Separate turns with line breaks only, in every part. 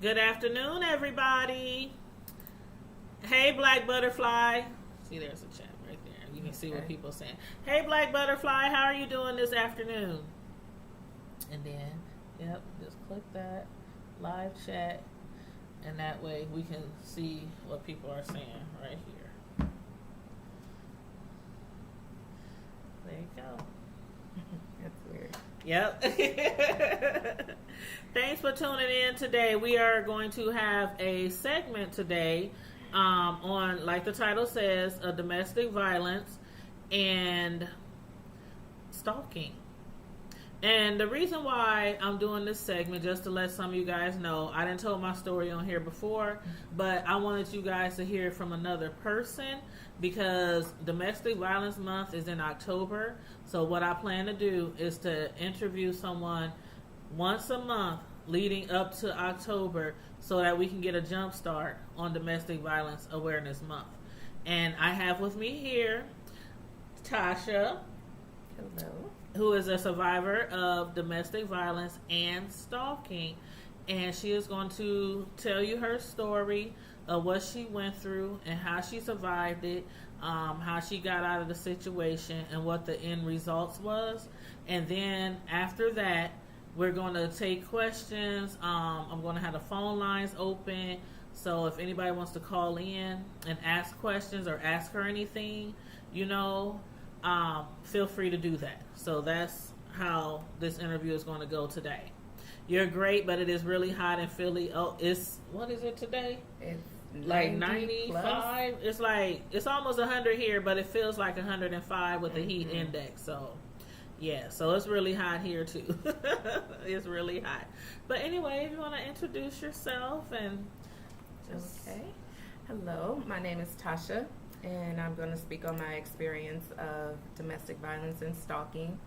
Good afternoon, everybody. Hey, Black Butterfly. See, there's a chat right there. You can see what people are saying. Hey, Black Butterfly, how are you doing this afternoon? And then, just click that live chat, and that way we can see what people are saying right here. There you go.
That's weird.
Yep. Thanks for tuning in today. We are going to have a segment today on, like the title says, domestic violence and stalking. And the reason why I'm doing this segment, just to let some of you guys know, I didn't tell my story on here before, but I wanted you guys to hear it from another person because Domestic Violence Month is in October. So what I plan to do is to interview someone once a month leading up to October so that we can get a jump start on Domestic Violence Awareness Month. And I have with me here Tasha.
Hello.
Who is a survivor of domestic violence and stalking. And she is going to tell you her story of what she went through and how she survived it, how she got out of the situation, and what the end results was. And then after that, we're going to take questions. I'm going to have the phone lines open. So if anybody wants to call in and ask questions or ask her anything, feel free to do that. So that's how this interview is going to go today. You're great, but it is really hot in Philly. Oh, what is it today?
It's
like 95. It's almost 100 here, but it feels like 105 with the heat index. So yeah, so it's really hot here too. It's really hot. But anyway, if you want to introduce yourself and just...
Okay. Hello, my name is Tasha, and I'm going to speak on my experience of domestic violence and stalking.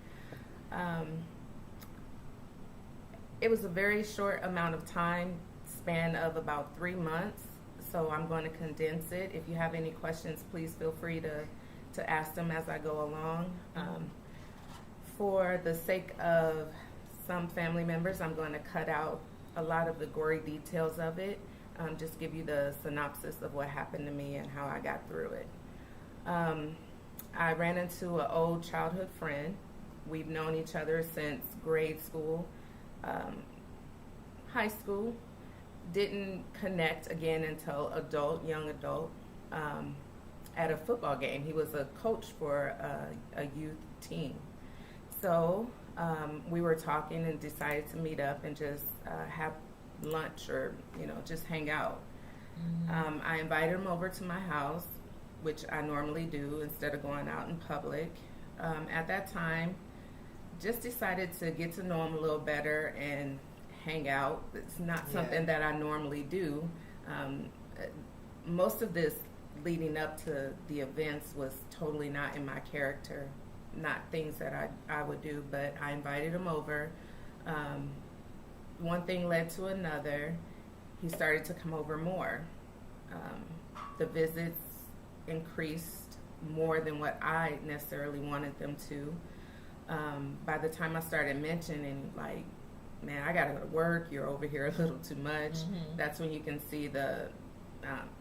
It was a very short amount of time, span of about 3 months, so I'm going to condense it. If you have any questions, please feel free to ask them as I go along. For the sake of some family members, I'm going to cut out a lot of the gory details of it. Just give you the synopsis of what happened to me and how I got through it. I ran into an old childhood friend. We've known each other since grade school, high school. Didn't connect again until young adult, at a football game. He was a coach for a youth team. So we were talking and decided to meet up and just have lunch or just hang out. I invited him over to my house, which I normally do instead of going out in public. At that time, just decided to get to know him a little better and hang out. It's not something that I normally do. Most of this leading up to the events was totally not in my character, not things that I would do, but I invited him over. One thing led to another. He started to come over more. The visits increased more than what I necessarily wanted them to. By the time I started mentioning, like, man, I gotta go to work, you're over here a little too much, that's when you can see the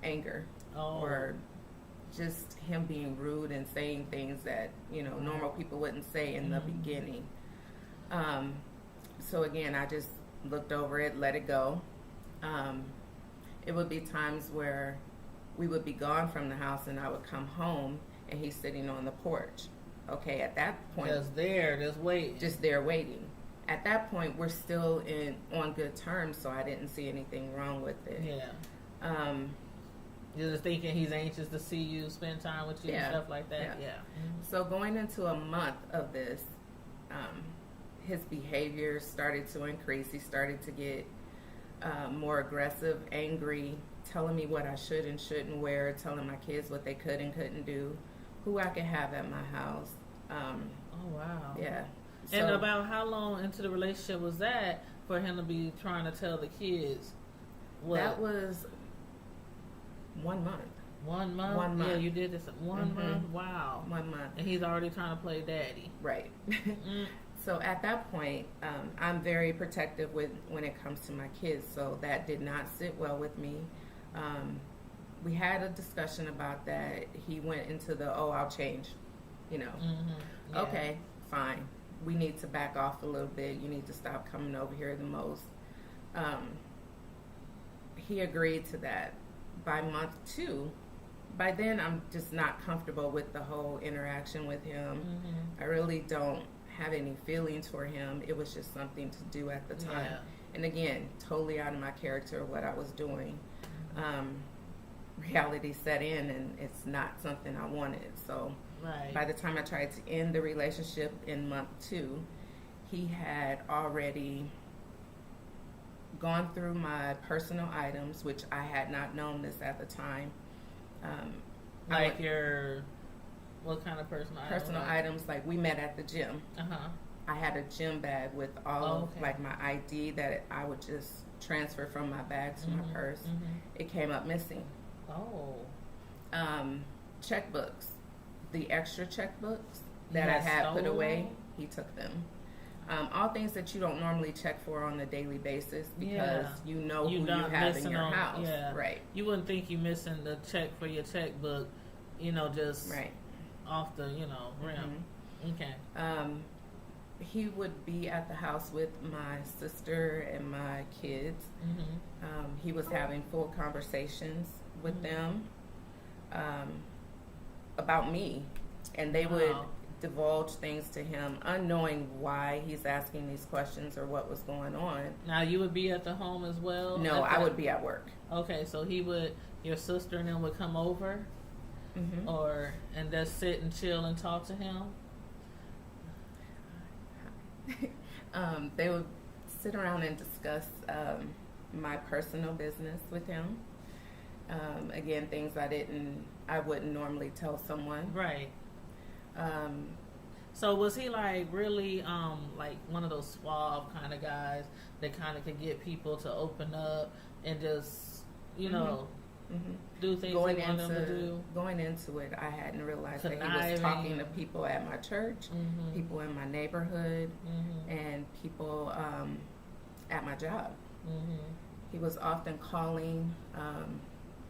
anger or just him being rude and saying things that, normal people wouldn't say in the beginning. So again, I just looked over it, let it go. It would be times where we would be gone from the house and I would come home and he's sitting on the porch. Okay, at that point,
just waiting.
Just there waiting. At that point, we're still on good terms, so I didn't see anything wrong with it.
Yeah. You're just thinking he's anxious to see you, spend time with you, and stuff like that. Yeah.
So going into a month of this, his behavior started to increase. He started to get more aggressive, angry, telling me what I should and shouldn't wear, telling my kids what they could and couldn't do, who I could have at my house.
Oh, wow.
Yeah.
And about how long into the relationship was that for him to be trying to tell the kids?
That was 1 month.
1 month?
1 month.
Yeah, you did this 1 month? Wow.
1 month.
And he's already trying to play daddy.
Right. So at that point, I'm very protective when it comes to my kids. So that did not sit well with me. We had a discussion about that. He went into the, oh, I'll change, you know.
Yeah.
Okay, fine. We need to back off a little bit. You need to stop coming over here the most. He agreed to that. By month 2, by then I'm just not comfortable with the whole interaction with him. I really don't have any feelings for him. It was just something to do at the time.
Yeah.
And again, totally out of my character, what I was doing. Reality set in, and it's not something I wanted. So
Right.
by the time I tried to end the relationship in month 2, he had already gone through my personal items, which I had not known this at the time.
Like your, what kind of personal
items, like we met at the gym. I had a gym bag with all of like my ID that I would just transfer from my bag to my purse. It came up missing. Checkbooks, the extra checkbooks that I had put away, he took them. All things that you don't normally check for on a daily basis because you know who you have in your house.
Yeah.
Right.
You wouldn't think you missing the check for your checkbook, just off the, rim. Okay.
He would be at the house with my sister and my kids. He was having full conversations with them about me, and they would divulge things to him unknowing why he's asking these questions or what was going on.
Now you would be at the home as well?
No, I would be at work.
Okay, so your sister and them would come over and just sit and chill and talk to him?
They would sit around and discuss my personal business with him. Again, things I wouldn't normally tell someone.
Right. So was he like really like one of those suave kind of guys that kind of could get people to open up and just do things they want them to do?
Going into it, I hadn't realized that he was talking to people at my church, people in my neighborhood, and people at my job. He was often calling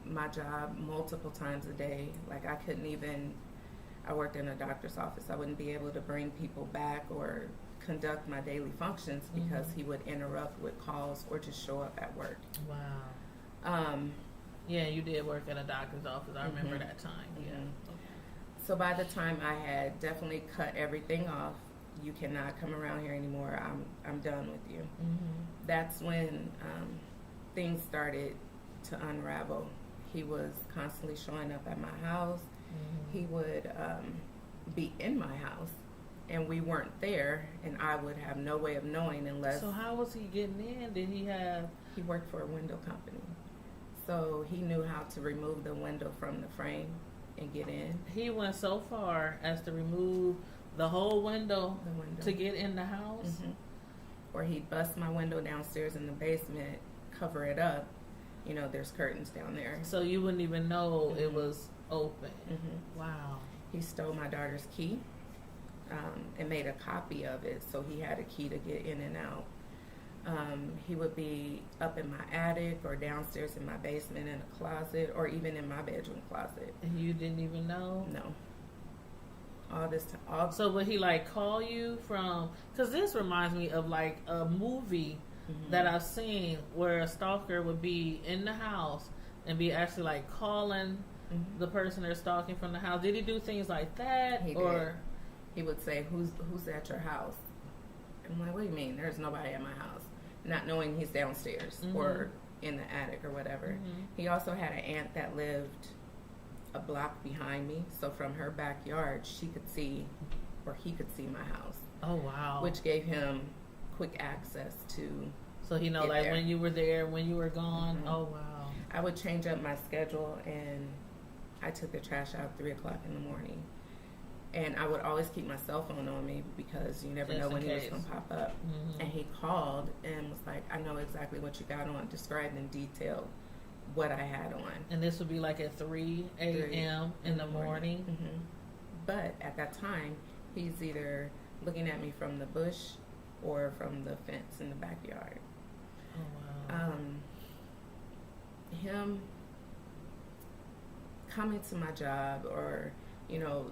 my job multiple times a day. Like I worked in a doctor's office. I wouldn't be able to bring people back or conduct my daily functions because he would interrupt with calls or just show up at work.
Wow. Yeah, you did work at a doctor's office. I remember that time. Yeah. Okay.
So by the time I had definitely cut everything off, you cannot come around here anymore. I'm done with you. That's when things started to unravel. He was constantly showing up at my house. He would be in my house, and we weren't there, and I would have no way of knowing unless...
So how was he getting in? Did he have...
He worked for a window company, so he knew how to remove the window from the frame and get in.
He went so far as to remove the whole window, to get in the house?
Or he'd bust my window downstairs in the basement, cover it up. There's curtains down there.
So you wouldn't even know it was open. Wow.
He stole my daughter's key and made a copy of it, so he had a key to get in and out. He would be up in my attic or downstairs in my basement in a closet or even in my bedroom closet.
And you didn't even know?
No. All this time.
So would he call you from... Because this reminds me of a movie that I've seen where a stalker would be in the house and be actually calling the person they're stalking from the house. Did he do things like that?
He did. He would say, who's at your house? I'm like, what do you mean? There's nobody at my house. Not knowing he's downstairs or in the attic or whatever. He also had an aunt that lived a block behind me. So from her backyard, she could see, or he could see my house.
Oh, wow.
Which gave him quick access to...
So he know when you were there, when you were gone. Oh, wow.
I would change up my schedule, and I took the trash out at 3 o'clock in the morning. And I would always keep my cell phone on me because you never know when he was going to pop up. And he called and was like, I know exactly what you got on, described in detail what I had on.
And this would be at 3 a.m. in the morning?
But at that time, he's either looking at me from the bush or from the fence in the backyard.
Oh, wow.
Him coming to my job or, you know,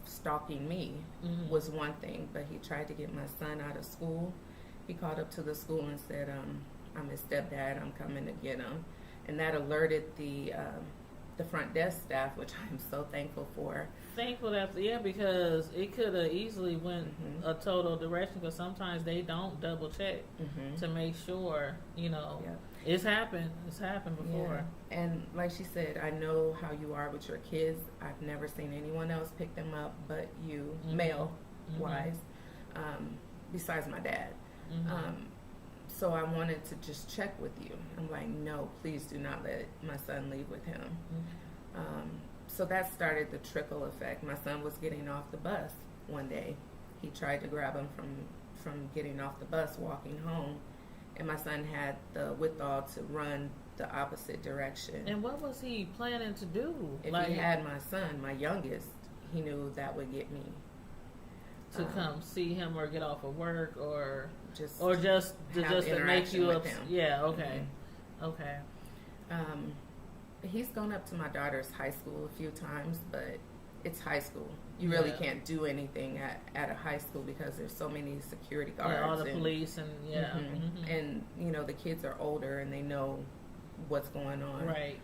stalking me was one thing, but he tried to get my son out of school. He called up to the school and said, I'm his stepdad, I'm coming to get him. And that alerted the front desk staff, which I'm so thankful for.
Thankful that, yeah, because it could have easily went a total direction, because sometimes they don't double check to make sure, you know.
Yep.
It's happened before.
Yeah. And like she said, I know how you are with your kids. I've never seen anyone else pick them up but you, male wise, besides my dad. So I wanted to just check with you. I'm like, no, please do not let my son leave with him. So that started the trickle effect. My son was getting off the bus one day. He tried to grab him from getting off the bus, walking home. And my son had the withal to run the opposite direction.
And what was he planning to do?
If he had my son, my youngest, he knew that would get me.
To come see him or get off of work or
just
to make you
with him.
Yeah, okay. Okay.
He's gone up to my daughter's high school a few times, but it's high school. You really can't do anything at a high school because there's so many security guards.
Yeah, all the police and
and you know the kids are older and they know what's going on.
Right.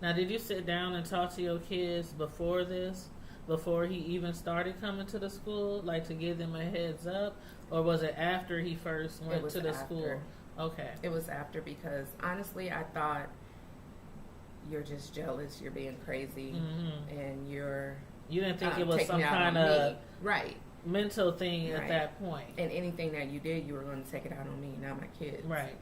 Now, did you sit down and talk to your kids before this? Before he even started coming to the school, like to give them a heads up, or was it after he first went to the school? Okay.
It was after, because honestly, I thought you're just jealous, you're being crazy, and you
didn't think it was some kind of
right
mental thing at that point.
And anything that you did, you were going to take it out on me, not my kids.
Right.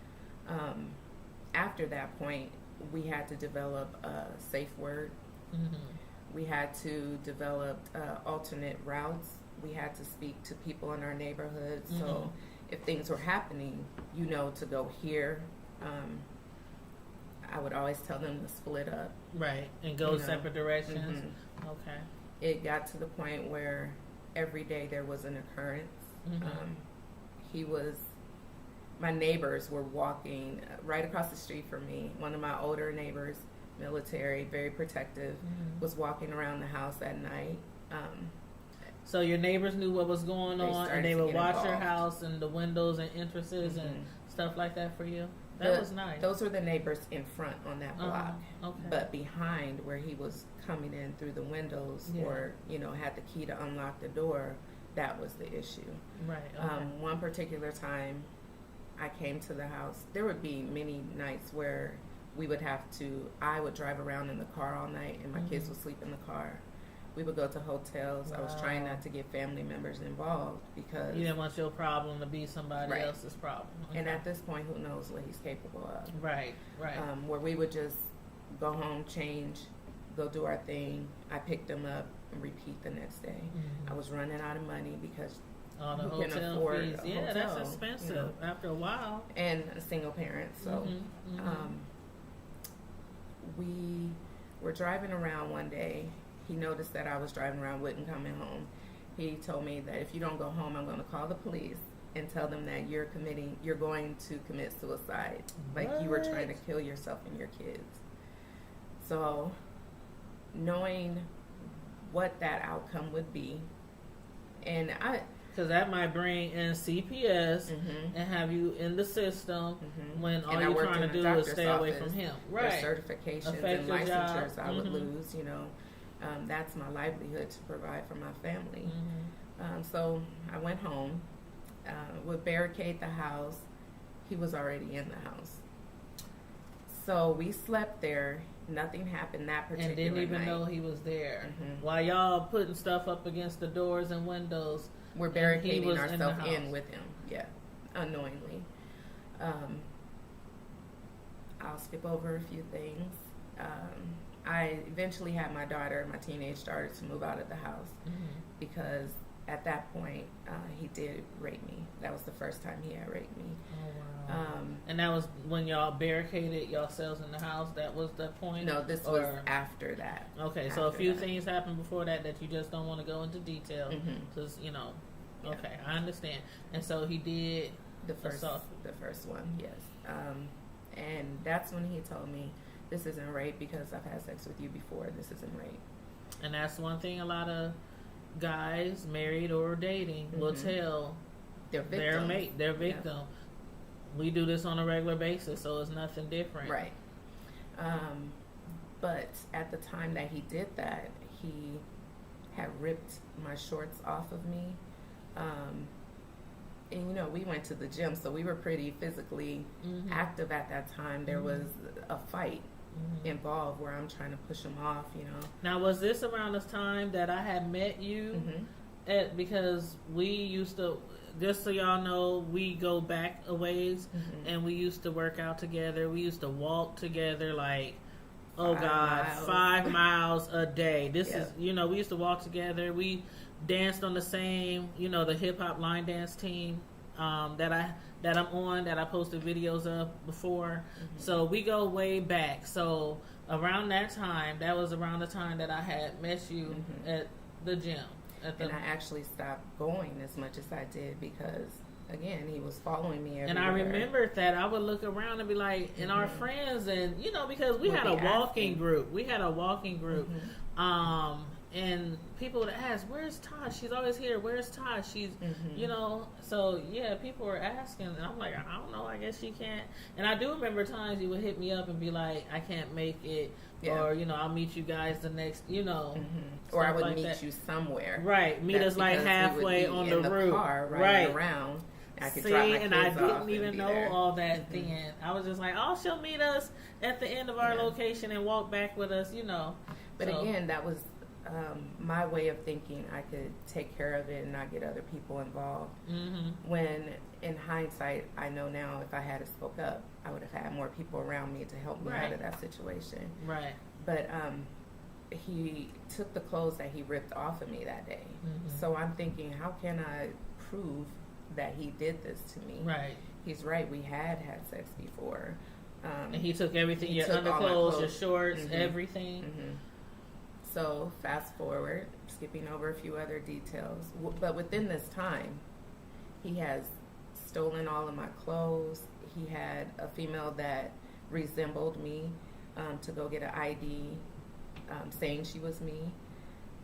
After that point, we had to develop a safe word. We had to develop alternate routes. We had to speak to people in our neighborhood. So if things were happening, you know, to go here. I would always tell them to split up. Right,
and go separate directions. Okay.
It got to the point where every day there was an occurrence. My neighbors were walking right across the street from me. One of my older neighbors, military, very protective, was walking around the house at night.
So your neighbors knew what was going on, and they would watch your house and the windows and entrances and stuff like that for you? That was nice.
Those were the neighbors in front on that block.
Okay.
But behind, where he was coming in through the windows or, you know, had the key to unlock the door, that was the issue.
Right. Okay.
One particular time I came to the house, there would be many nights where I would drive around in the car all night and my kids would sleep in the car. We would go to hotels.
Wow.
I was trying not to get family members involved because
you didn't want your problem to be somebody else's problem. Okay.
And at this point, who knows what he's capable of?
Right.
Where we would just go home, change, go do our thing. I picked him up and repeat the next day. I was running out of money because
all the
who can
hotel
afford
fees.
a
Yeah,
hotel,
that's expensive,
you know,
after a while.
and a single parent. So we were driving around one day. He noticed that I was driving around, wasn't coming home. He told me that if you don't go home, I'm going to call the police and tell them that you're going to commit suicide. Like you were trying to kill yourself and your kids. So knowing what that outcome would be, and
because that might bring in CPS and have you in the system when all you're trying to do is stay away from him. Right.
Their certifications and licensures I would lose, you know. That's my livelihood to provide for my family. So I went home, would barricade the house. He was already in the house. So we slept there. Nothing happened that particular night.
And didn't even know he was there. While y'all putting stuff up against the doors and windows,
we're barricading ourselves in with him. Yeah, unknowingly. I'll skip over a few things. I eventually had my teenage daughter, to move out of the house because at that point, he did rape me. That was the first time he had raped me.
Oh, wow. And that was when y'all barricaded yourselves in the house? That was the point?
No, this was after that.
Okay, so a few things happened before that you just don't want to go into detail. Because, you know, okay, I understand. And so he did
the first one, yes. And that's when he told me, this isn't rape because I've had sex with you before. This isn't rape.
And that's one thing a lot of guys, married or dating, will tell their mate, their victim. Yeah. We do this on a regular basis, so it's nothing different.
Right. But at the time that he did that, he had ripped my shorts off of me. And, you know, we went to the gym, so we were pretty physically active at that time. There was a fight involved where I'm trying to push him off, you know.
Now, was this around the time that I had met you? Because we used to, just so y'all know, we go back a ways, and we used to work out together. We used to walk together like, 5 miles a day. This is, you know, we used to walk together. We danced on the same, you know, the hip hop line dance team that I'm on, that I posted videos of before. So we go way back. So around that time, that was around the time that I had met you at the gym.
And I actually stopped going as much as I did because, again, he was following me everywhere.
And I remembered that I would look around and be like, and our friends, and, you know, because we had a walking group. We had a walking group. And people would ask, where's Tosh? She's always here. Where's Tosh? She's, you know, so yeah, people were asking. And I'm like, I don't know. I guess she can't. And I do remember times you would hit me up and be like, I can't make it. Yeah. Or, you know, I'll meet you guys the next, you know.
Or I would meet you somewhere.
Right. Meet us like halfway on the route.
Car, right. Around. I could drop my kids
and I didn't even know
there.
all that then. I was just like, oh, she'll meet us at the end of our location and walk back with us, you know.
But again, that was my way of thinking. I could take care of it and not get other people involved. When in hindsight, I know now if I had spoke up, I would have had more people around me to help me out of that situation.
Right.
But he took the clothes that he ripped off of me that day. So I'm thinking, how can I prove that he did this to me?
Right.
He's right. We had sex before.
And he took everything, your underclothes, your shorts, everything.
So fast forward, skipping over a few other details. But within this time, he has stolen all of my clothes. He had a female that resembled me to go get an ID saying she was me.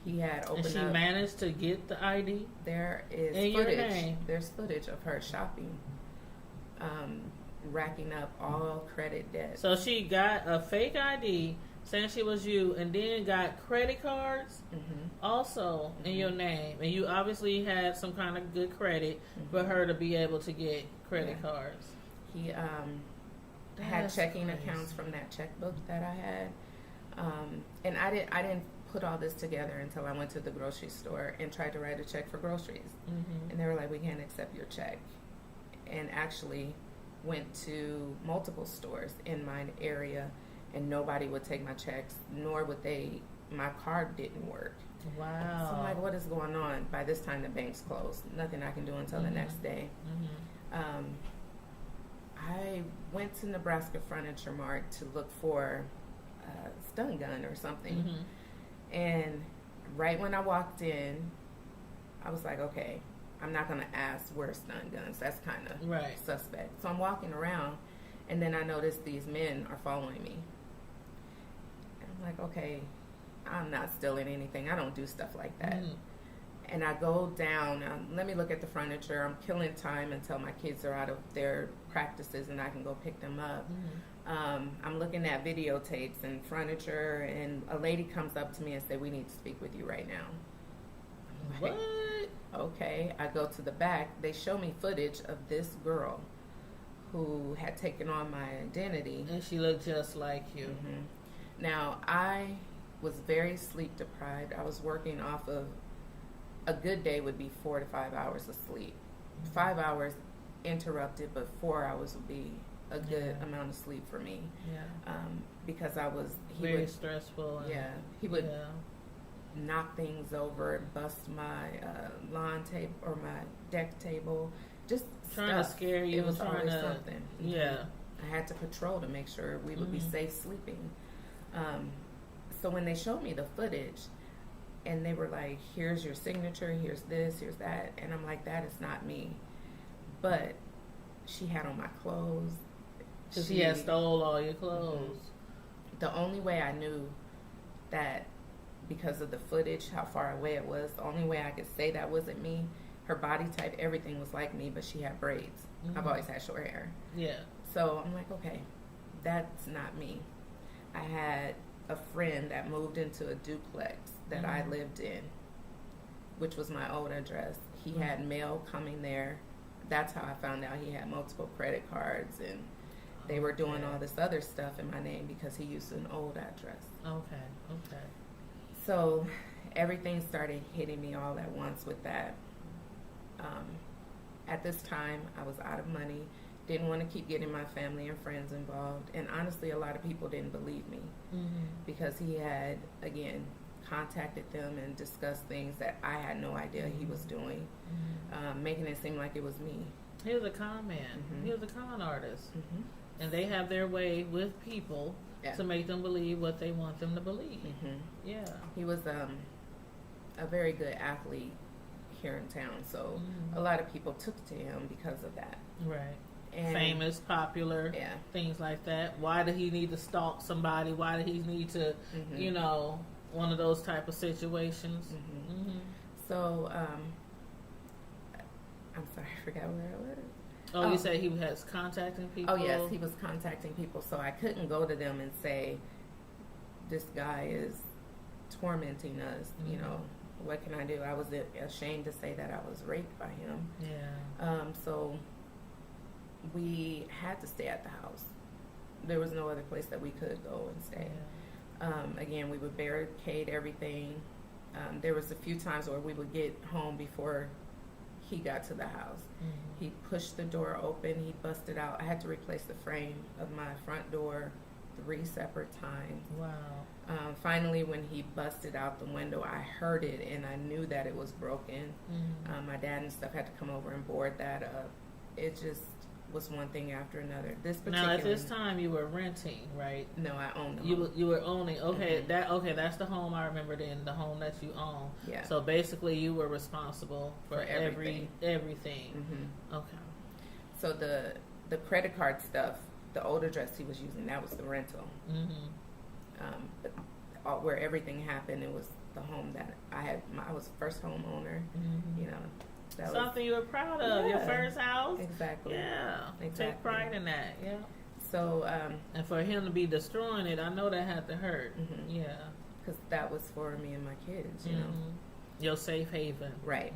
He had opened up.
And she managed to get the ID?
There is footage. There's footage of her shopping, racking up all credit debt.
So she got a fake ID saying she was you, and then got credit cards also in your name. And you obviously had some kind of good credit for her to be able to get credit cards.
He had checking accounts from that checkbook that I had. And I didn't put all this together until I went to the grocery store and tried to write a check for groceries. And they were like, we can't accept your check. And actually went to multiple stores in my area, and nobody would take my checks, nor would they, my card didn't work.
Wow.
So I'm like, what is going on? By this time, the bank's closed. Nothing I can do until the next day. I went to Nebraska Furniture Mart to look for a stun gun or something. And right when I walked in, I was like, okay, I'm not going to ask where's stun guns. That's kind of suspect. So I'm walking around, and then I notice these men are following me. I'm like, okay, I'm not stealing anything. I don't do stuff like that. And I go down, let me look at the furniture. I'm killing time until my kids are out of their practices and I can go pick them up. I'm looking at videotapes and furniture, and a lady comes up to me and says, we need to speak with you right now. I'm like, what? Okay. I go to the back. They show me footage of this girl who had taken on my identity.
And she looked just like you.
Now, I was very sleep deprived. I was working off of, a good day would be 4 to 5 hours of sleep. 5 hours interrupted, but 4 hours would be a good amount of sleep for me. Because I was...
Very stressful.
He would knock things over, bust my lawn table or my deck table, just
trying
stuff.
to scare you.
It was
trying
always
to,
something.
Yeah.
I had to patrol to make sure we would be safe sleeping. So when they showed me the footage, and they were like, here's your signature, here's this, here's that, and I'm like, that is not me. But she had on my clothes.
So she had stole all your clothes.
The only way I knew that, because of the footage, how far away it was, the only way I could say that wasn't me, her body type, everything was like me, but she had braids. I've always had short hair.
Yeah.
So I'm like, okay, that's not me. I had a friend that moved into a duplex that I lived in, which was my old address. He had mail coming there. That's how I found out he had multiple credit cards, and they were doing all this other stuff in my name because he used an old address.
Okay.
So everything started hitting me all at once with that. At this time, I was out of money, didn't want to keep getting my family and friends involved, and honestly, a lot of people didn't believe me because he had, again, contacted them and discussed things that I had no idea he was doing, making it seem like it was me.
He was a con man. He was a con artist. And they have their way with people to make them believe what they want them to believe. Yeah.
He was a very good athlete here in town, so a lot of people took to him because of that.
Right.
And
famous, popular, things like that. Why did he need to stalk somebody? Why did he need to, you know, one of those type of situations? So, I'm sorry, I forgot where I was. Oh, you said he was contacting people?
Oh, yes, he was contacting people. So I couldn't go to them and say, this guy is tormenting us, you know, what can I do? I was ashamed to say that I was raped by him.
Yeah.
So we had to stay at the house. There was no other place that we could go and stay. Yeah. Again, we would barricade everything. There was a few times where we would get home before he got to the house. He pushed the door open. He busted out. I had to replace the frame of my front door 3 separate times.
Wow.
Finally, when he busted out the window, I heard it and I knew that it was broken. My dad and stuff had to come over and board that up. It just was one thing after another.
Now, at this time, you were renting, right?
No, I owned the home.
You were owning. Okay, that's the home I remembered in the home that you own.
Yeah.
So basically, you were responsible for everything. Okay.
So the credit card stuff, the old address he was using, that was the rental. But where everything happened, it was the home that I had. I was the first homeowner. You know. That
something you were proud of, your first house.
Exactly.
Yeah.
Exactly.
Take pride in that. Yeah.
So.
And for him to be destroying it, I know that had to hurt. Yeah.
Because that was for me and my kids, you know.
Your safe haven.
Right.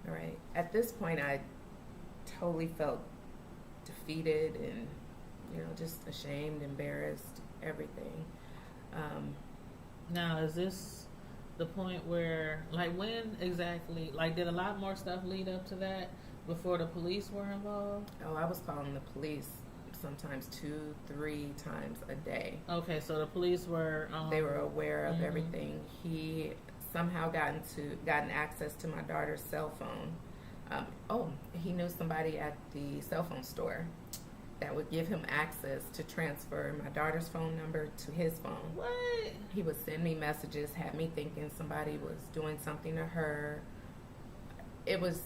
Right. At this point, I totally felt defeated and, you know, just ashamed, embarrassed, everything.
Now, is this the point where, like, when exactly, like, did a lot more stuff lead up to that before the police were involved?
Oh, I was calling the police sometimes 2-3 times a day.
Okay, so the police were...
they were aware of everything. He somehow gotten access to my daughter's cell phone. He knew somebody at the cell phone store that would give him access to transfer my daughter's phone number to his phone.
What?
He would send me messages, had me thinking somebody was doing something to her. It was...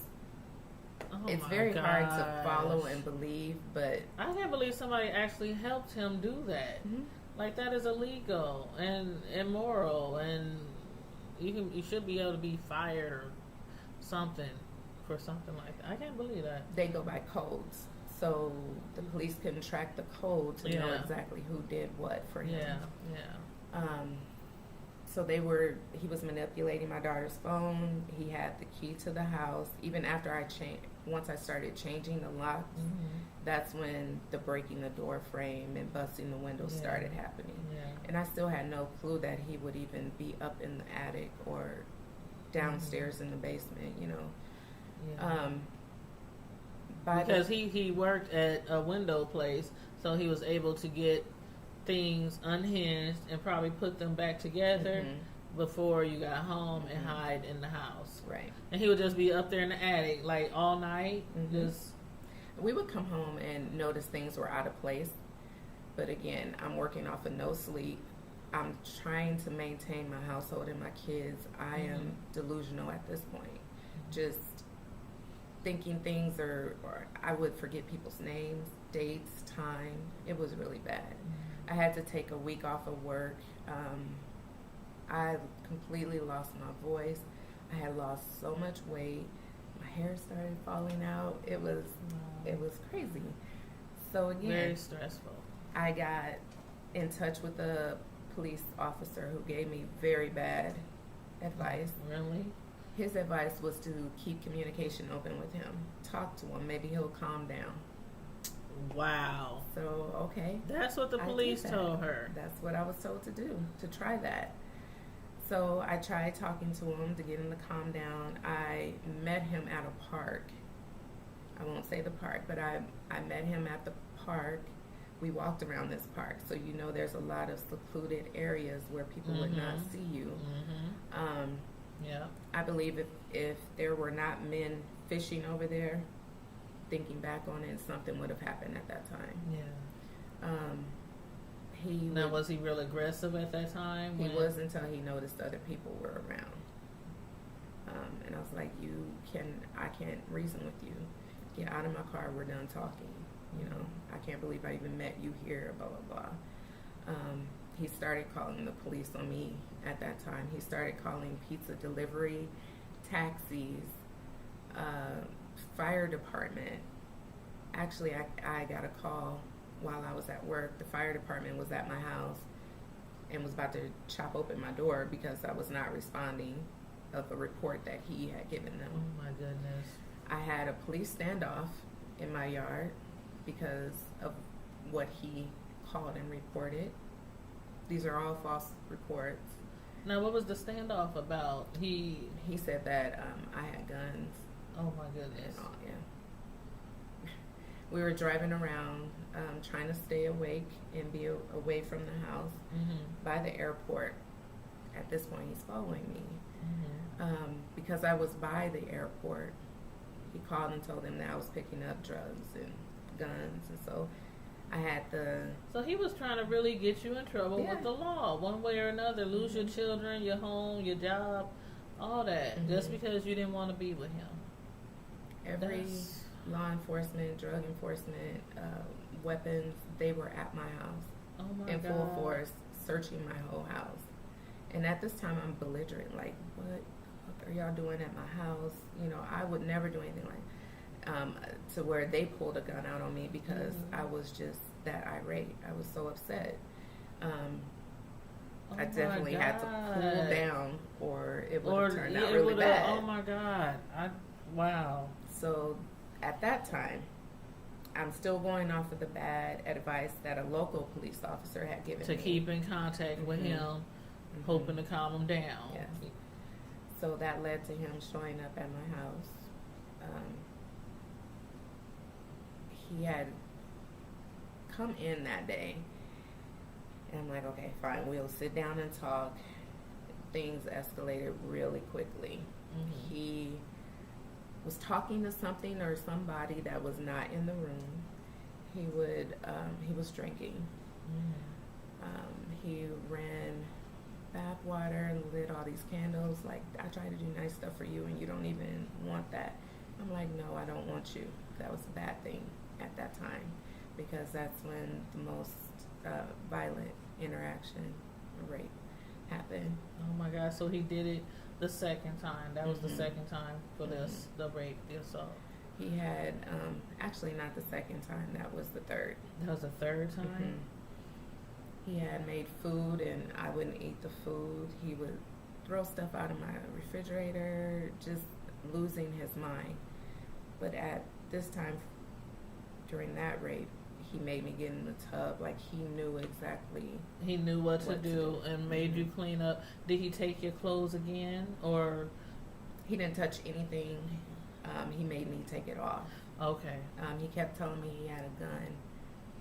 it's very hard to follow and believe, but...
I can't believe somebody actually helped him do that. Like, that is illegal and immoral, and you should be able to be fired or something for something like that. I can't believe that.
They go by codes. So the police couldn't track the code to know exactly who did what for him. So he was manipulating my daughter's phone. He had the key to the house. Even after once I started changing the locks, that's when the breaking the door frame and busting the windows started happening. And I still had no clue that he would even be up in the attic or downstairs in the basement, you know.
Because he worked at a window place, so he was able to get things unhinged and probably put them back together before you got home and hide in the house.
Right.
And he would just be up there in the attic like all night. Just
We would come home and notice things were out of place. But again, I'm working off of no sleep. I'm trying to maintain my household and my kids. I am delusional at this point. Just thinking things or I would forget people's names, dates, time. It was really bad. I had to take a week off of work. I completely lost my voice. I had lost so much weight. My hair started falling out. It was crazy. So again,
very stressful.
I got in touch with a police officer who gave me very bad advice.
Really?
His advice was to keep communication open with him. Talk to him. Maybe he'll calm down.
Wow.
So, okay.
That's what the police told her.
That's what I was told to do, to try that. So I tried talking to him to get him to calm down. I met him at a park. I won't say the park, but I met him at the park. We walked around this park, so you know there's a lot of secluded areas where people would not see you.
Yeah.
I believe if there were not men fishing over there, thinking back on it, something would have happened at that time.
Yeah. Was he real aggressive at that time?
He was until he noticed other people were around. And I was like, I can't reason with you. Get out of my car, we're done talking. You know, I can't believe I even met you here, blah, blah, blah. He started calling the police on me at that time. He started calling pizza delivery, taxis, fire department. Actually, I got a call while I was at work. The fire department was at my house and was about to chop open my door because I was not responding of a report that he had given them.
Oh my goodness.
I had a police standoff in my yard because of what he called and reported. These are all false reports.
Now, what was the standoff about? He
said that I had guns.
Oh my goodness.
And all, yeah. We were driving around trying to stay awake and be away from the house by the airport. At this point, he's following me. Because I was by the airport, he called and told them that I was picking up drugs and guns, and so I had
So he was trying to really get you in trouble with the law, one way or another. Lose your children, your home, your job, all that, just because you didn't want to be with him.
Every law enforcement, drug enforcement, weapons, they were at my house in full force, searching my whole house. And at this time, I'm belligerent, like, what are y'all doing at my house? You know, I would never do anything to where they pulled a gun out on me because I was just that irate. I was so upset. I definitely had to cool down or it would have turned out really bad.
Oh my God. Wow.
So at that time, I'm still going off of the bad advice that a local police officer had given me.
To keep in contact with him, hoping to calm him down.
Yes. So that led to him showing up at my house. He had come in that day, and I'm like, okay, fine, we'll sit down and talk. Things escalated really quickly. He was talking to something or somebody that was not in the room. He was drinking. He ran bath water and lit all these candles. Like, I try to do nice stuff for you and you don't even want that. I'm like, no, I don't want you. That was a bad thing at that time because that's when the most violent interaction, rape, happened.
Oh my God! So he did it the second time. That was the second time for this, the rape, the assault.
He had actually not the second time. That was the third.
That was the third time.
He had made food and I wouldn't eat the food. He would throw stuff out of my refrigerator, just losing his mind. But at this time, during that rape, he made me get in the tub. Like, he knew exactly.
He knew what to do and made you clean up. Did he take your clothes again, or?
He didn't touch anything. He made me take it off.
Okay.
He kept telling me he had a gun,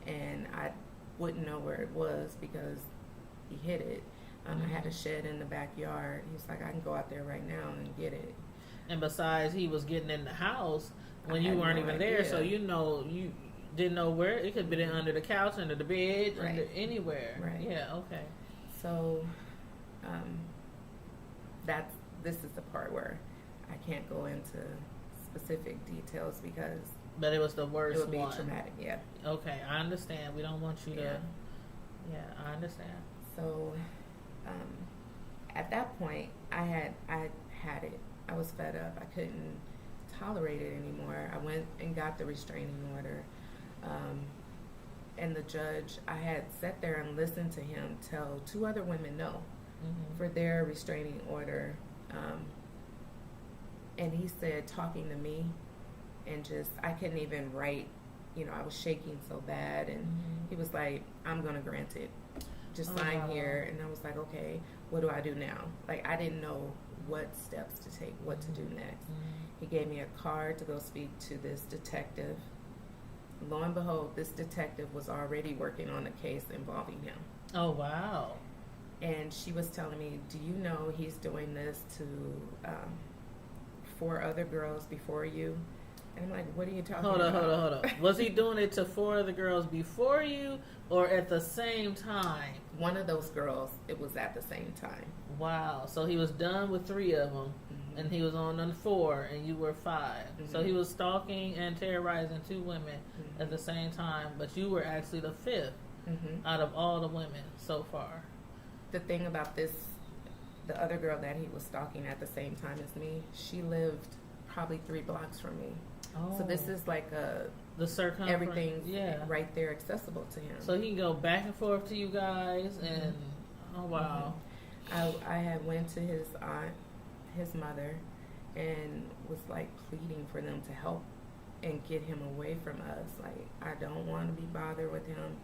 and I wouldn't know where it was because he hid it. I had a shed in the backyard. He was like, I can go out there right now and get it.
And besides, he was getting in the house when
I
you
had
weren't
no
even
idea.
there, so you didn't know where. It could have been under the couch, under the bed,
Right.
under anywhere.
Right.
Yeah. Okay.
So this is the part where I can't go into specific details because
But it was the worst
it would be
one.
traumatic. Yeah.
Okay, I understand. We don't want you to.
Yeah.
Yeah, I understand.
So at that point, I had it. I was fed up. I couldn't tolerate it anymore. I went and got the restraining order. And the judge, I had sat there and listened to him tell 2 other women no for their restraining order. And he said, talking to me, and just, I couldn't even write, I was shaking so bad. And he was like, I'm going to grant it. Just sign here. And I was like, okay, what do I do now? Like, I didn't know what steps to take, what to do next. He gave me a card to go speak to this detective. Lo and behold, this detective was already working on a case involving him.
Oh, wow.
And she was telling me, do you know he's doing this to 4 other girls before you? And I'm like, what are you talking about?
Hold on. Was he doing it to 4 other girls before you or at the same time?
One of those girls, it was at the same time.
Wow. So he was done with 3 of them, and he was on number 4, and you were 5. So he was stalking and terrorizing 2 women at the same time, but you were actually the 5th out of all the women so far.
The thing about this, the other girl that he was stalking at the same time as me, she lived probably 3 blocks from me.
Oh.
So this is like
the circumference.
everything's right there accessible to him.
So he can go back and forth to you guys, and oh wow.
I had went to his aunt, his mother, and was like pleading for them to help and get him away from us. Like, I don't want to be bothered with him.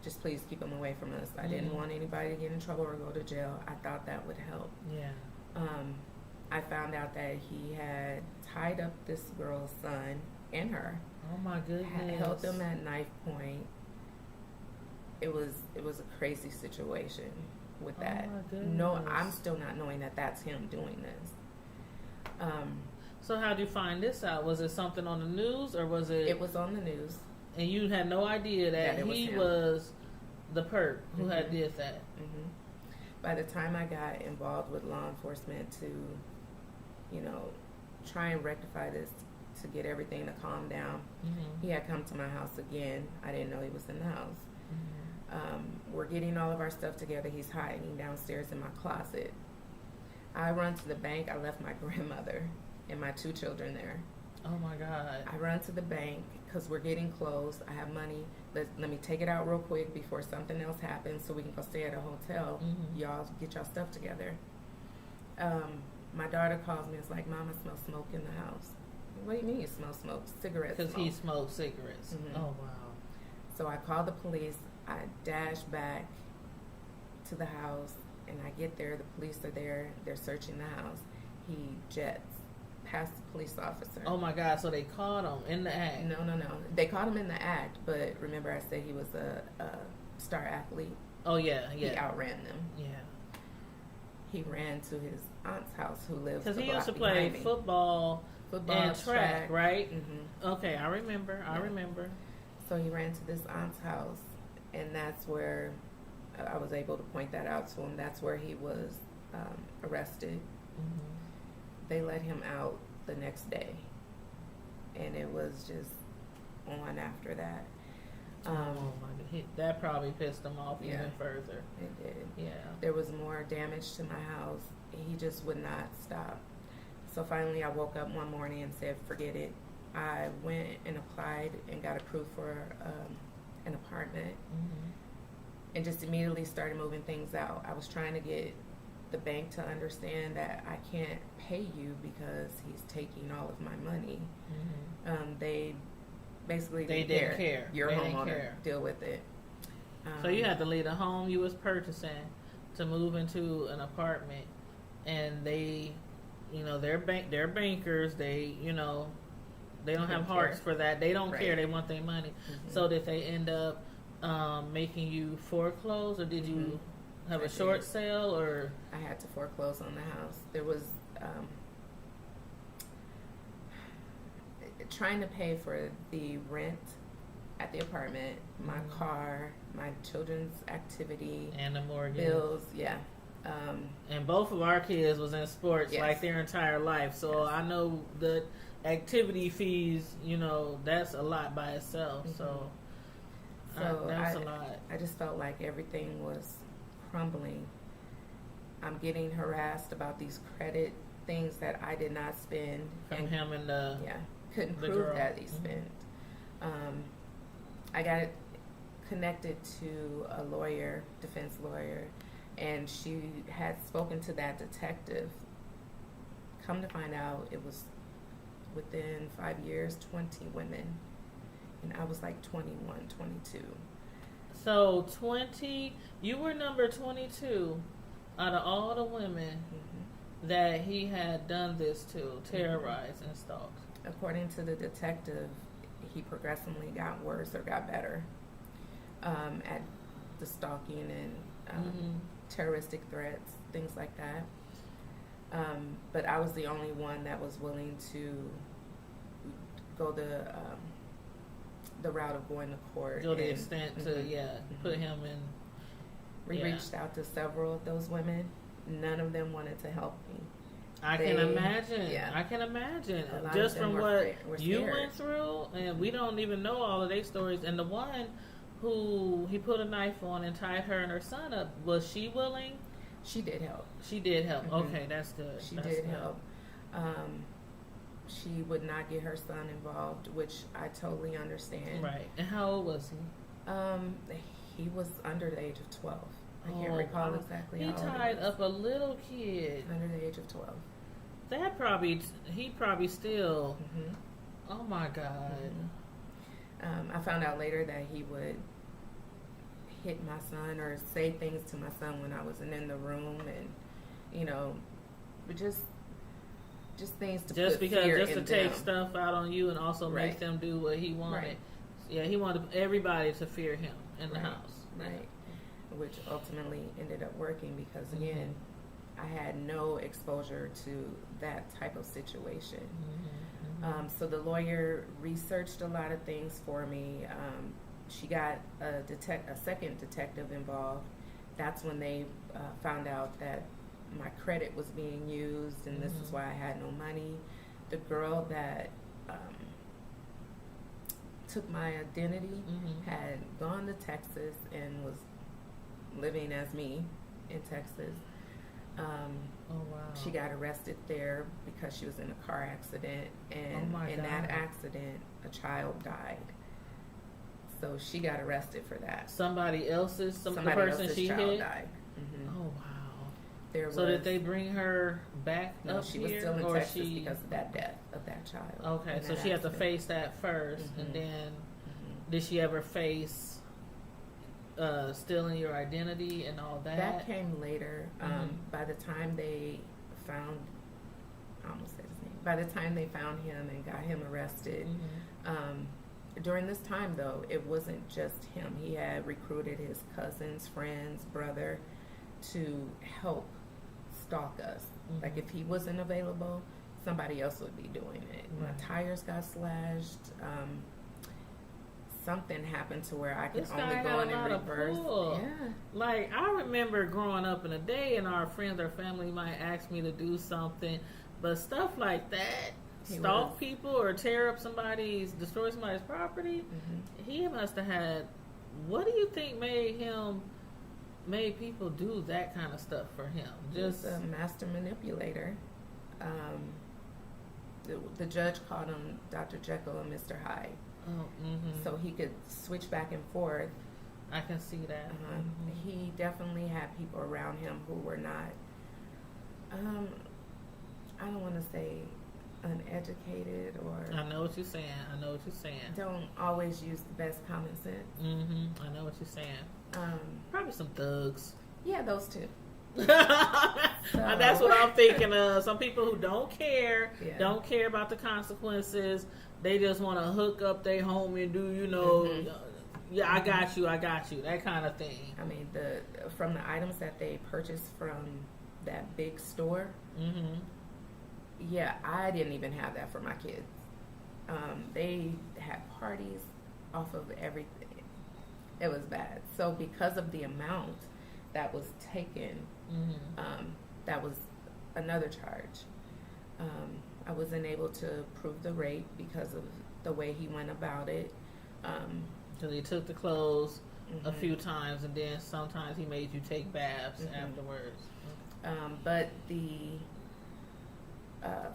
Just please keep him away from us. I didn't want anybody to get in trouble or go to jail. I thought that would help.
Yeah.
I found out that he had tied up this girl's son and her.
Oh my goodness.
Held them at knife point. It was a crazy situation with that.
Oh my goodness.
No, I'm still not knowing that that's him doing this.
So how did you find this out? Was it something on the news, or was it?
It was on the news.
And you had no idea that he was the perp who had did that.
By the time I got involved with law enforcement to, try and rectify this, to get everything to calm down, he had come to my house again. I didn't know he was in the house. We're getting all of our stuff together. He's hiding downstairs in my closet. I run to the bank. I left my grandmother and my 2 children there.
Oh my God.
I run to the bank because we're getting close. I have money. Let me take it out real quick before something else happens so we can go stay at a hotel. Y'all get y'all stuff together. My daughter calls me. It's like, Mom, I smell smoke in the house. What do you mean you smell smoke? Cigarettes.
Because he smoked cigarettes. Oh, wow.
So I call the police. I dash back to the house, and I get there. The police are there. They're searching the house. He jets past the police officer.
Oh, my God. So they caught him in the act.
No. They caught him in the act, but remember I said he was a star athlete.
Oh, yeah.
He outran them.
Yeah.
He ran to his aunt's house, who lives
because
a
he
block
used to
behind
play
me.
football and track, right? Okay, I remember.
So he ran to this aunt's house, and that's where I was able to point that out to him. That's where he was arrested. They let him out the next day, and it was just on after that.
Oh my God, that probably pissed him off even further.
It did.
Yeah.
There was more damage to my house. He just would not stop. So finally, I woke up one morning and said, "Forget it." I went and applied and got approved for an apartment, and just immediately started moving things out. I was trying to get the bank to understand that I can't pay you because he's taking all of my money. They basically
didn't care.
Your
they didn't
homeowner,
care.
deal with it.
So you had to leave the home you was purchasing to move into an apartment, and they, they're bankers. They, they don't have hearts for that. They don't care. They want their money. So did they end up making you foreclose, or did you? have
I
a short
did.
sale, or
I had to foreclose on the house. There was trying to pay for the rent at the apartment, my car, my children's activity,
and the mortgage
bills. Yeah.
And both of our kids was in sports
Yes.
like their entire life, so
Yes.
I know the activity fees. That's a lot by itself. So, that's a lot.
I just felt like everything was crumbling. I'm getting harassed about these credit things that I did not spend.
From him and the
couldn't
the
prove
girl.
that he spent. I got connected to a lawyer, defense lawyer, and she had spoken to that detective. Come to find out, it was within 5 years, 20 women, and I was like 21, 22.
So 20, you were number 22 out of all the women that he had done this to, terrorized and stalked.
According to the detective, he progressively got worse or got better at the stalking and terroristic threats, things like that. But I was the only one that was willing to go the route of going to court.
Go the extent to put him in.
We reached out to several of those women. None of them wanted to help me.
I can imagine.
Yeah.
I can imagine.
A lot
Just
of them
from
were
what you
scared.
went through, and we don't even know all of their stories. And the one who he put a knife on and tied her and her son up, was she willing?
She did help.
She did help. Okay, that's good.
She
That's
did
good.
help. She would not get her son involved, which I totally understand.
Right. And how old was he?
He was under the age of 12. I can't recall exactly
He
how old
tied
was.
up a little kid.
Under the age of 12.
He probably still. Oh my God.
I found out later that he would hit my son or say things to my son when I wasn't in the room, and just things to
Just
put
because,
fear
just to
in
take
them.
stuff out on you and also make
Right.
them do what he wanted.
Right.
Yeah, he wanted everybody to fear him in the
Right.
house.
Right. Which ultimately ended up working because, again, I had no exposure to that type of situation. So the lawyer researched a lot of things for me. She got a second detective involved. That's when they found out that my credit was being used, and this is why I had no money. The girl that took my identity had gone to Texas and was living as me in Texas.
Oh wow.
She got arrested there because she was in a car accident, and in that accident, a child died. So she got arrested for that.
Somebody else's, the person
else's
she
child
hit.
died.
Oh wow.
So
did they bring her back
No,
up
she
here,
was still in
or
Texas
she?
because of that death of that child.
Okay, so she had to face that first, and then did she ever face stealing your identity and all that?
That came later. By the time they found, I almost said his name. By the time they found him and got him arrested, during this time though, it wasn't just him. He had recruited his cousins, friends, brother to help stalk us. Like if he wasn't available, somebody else would be doing it. My tires got slashed. Something happened to where I could
This
only
guy
go
had
in
a lot of
reverse.
pull.
Yeah.
Like, I remember growing up in the day, and our friends or family might ask me to do something, but stuff like that, stalk people or tear up destroy somebody's property, he must have had. What do you think made people do that kind of stuff for him?
Just a master manipulator. The judge called him Dr. Jekyll and Mr. Hyde. So he could switch back and forth.
I can see that.
He definitely had people around him who were not, I don't want to say uneducated, or
I know what you're saying.
don't always use the best common sense.
I know what you're saying. Probably some thugs.
Yeah, those two.
And that's what I'm thinking of. Some people who don't care about the consequences. They just want to hook up their home and do, Yeah, I got you. That kind of thing.
I mean, from the items that they purchased from that big store,
Mm-hmm.
yeah, I didn't even have that for my kids. They had parties off of everything. It was bad. So because of the amount that was taken, that was another charge. I wasn't able to prove the rape because of the way he went about it.
Because he took the clothes a
Mhm.
few times, and then sometimes he made you take baths afterwards.
But the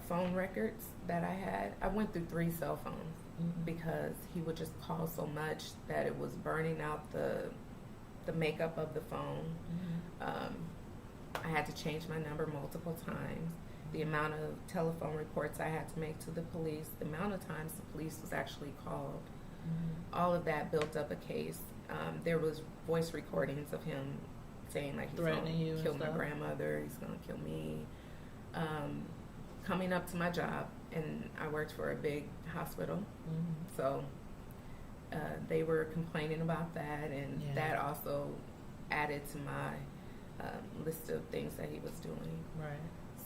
phone records that I had, I went through 3 cell phones because he would just call so much that it was burning out the makeup of the phone. I had to change my number multiple times. The amount of telephone reports I had to make to the police, the amount of times the police was actually called, all of that built up a case. There was voice recordings of him saying like he's
Threatening you
going to
and
kill my
stuff.
grandmother, he's going to kill me. Coming up to my job, and I worked for a big hospital, so they were complaining about that, and that also added to my list of things that he was doing.
Right.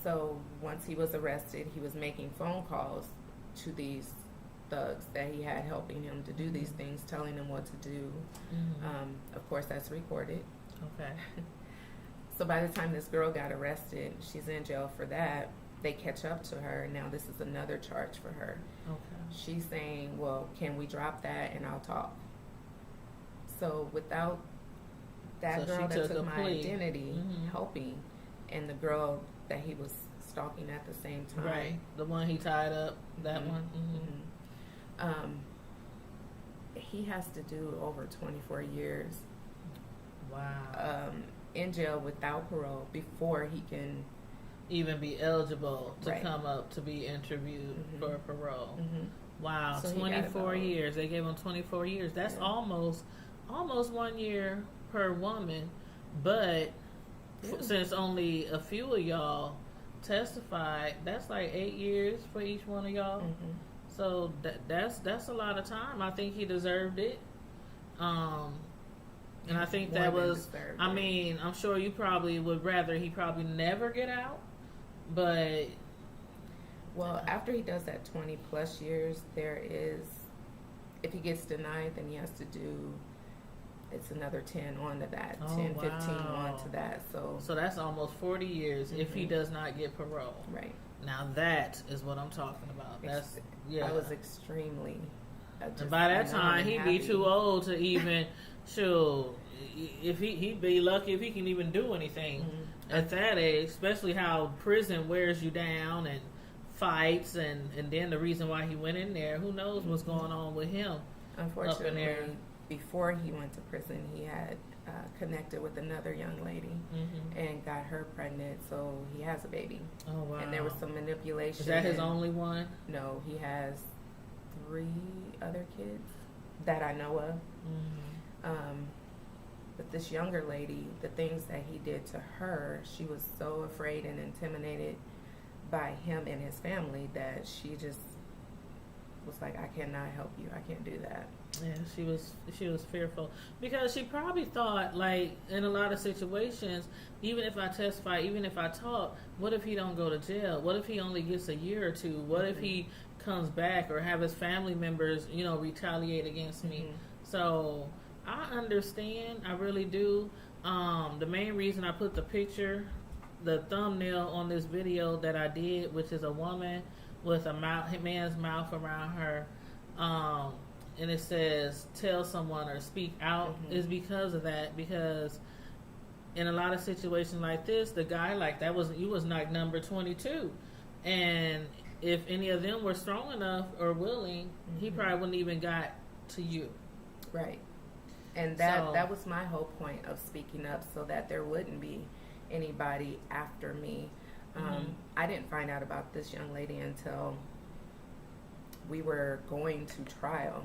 So once he was arrested, he was making phone calls to these thugs that he had helping him to do these things, telling them what to do. Of course, that's recorded.
Okay.
So by the time this girl got arrested, she's in jail for that. They catch up to her, and now this is another charge for her.
Okay.
She's saying, well, can we drop that and I'll talk? So without that
So
girl
she
that
took
took
a
my
plea.
identity helping, and the girl that he was stalking at the same time.
Right. The one he tied up, that one.
He has to do over 24 years
Wow.
in jail without parole before he can.
Even be eligible to
Right.
come up to be interviewed for parole. Wow,
So he got
24
about-
years. They gave him 24 years. That's
Yeah.
almost 1 year per woman. But since only a few of y'all testified, that's like 8 years for each one of y'all. So that's a lot of time. I think he deserved it. And I think that
More than
was,
deserved
I
it.
mean, I'm sure you probably would rather he probably never get out. But
Well, after he does that 20 plus years, there is, if he gets denied, then he has to do, it's another 10 on to that,
Oh,
10, 15
wow.
on to that. So
that's almost 40 years if he does not get parole.
right.
Now that is what I'm talking about. That's
I was extremely.
And by that time, he'd be too old to even show. If he'd be lucky if he can even do anything at that age, especially how prison wears you down and fights, and then the reason why he went in there. Who knows what's going on with him?
Unfortunately,
up in there.
before he went to prison, he had connected with another young lady and got her pregnant, so he has a baby.
Oh wow!
And there was some manipulation.
Is that his only one?
No, he has 3 other kids that I know of. But this younger lady, the things that he did to her, she was so afraid and intimidated by him and his family that she just was like, I cannot help you. I can't do that.
Yeah, she was fearful because she probably thought, like, in a lot of situations, even if I testify, even if I talk, what if he don't go to jail? What if he only gets a year or two? What if he comes back or have his family members, retaliate against me? So I understand, I really do. The main reason I put the thumbnail on this video that I did, which is a woman with a man's mouth around her, and it says tell someone or speak out, is because of that. Because in a lot of situations like this, the guy like that was like number 22, and if any of them were strong enough or willing, he probably wouldn't even got to you.
Right. And that was my whole point of speaking up, so that there wouldn't be anybody after me. I didn't find out about this young lady until we were going to trial.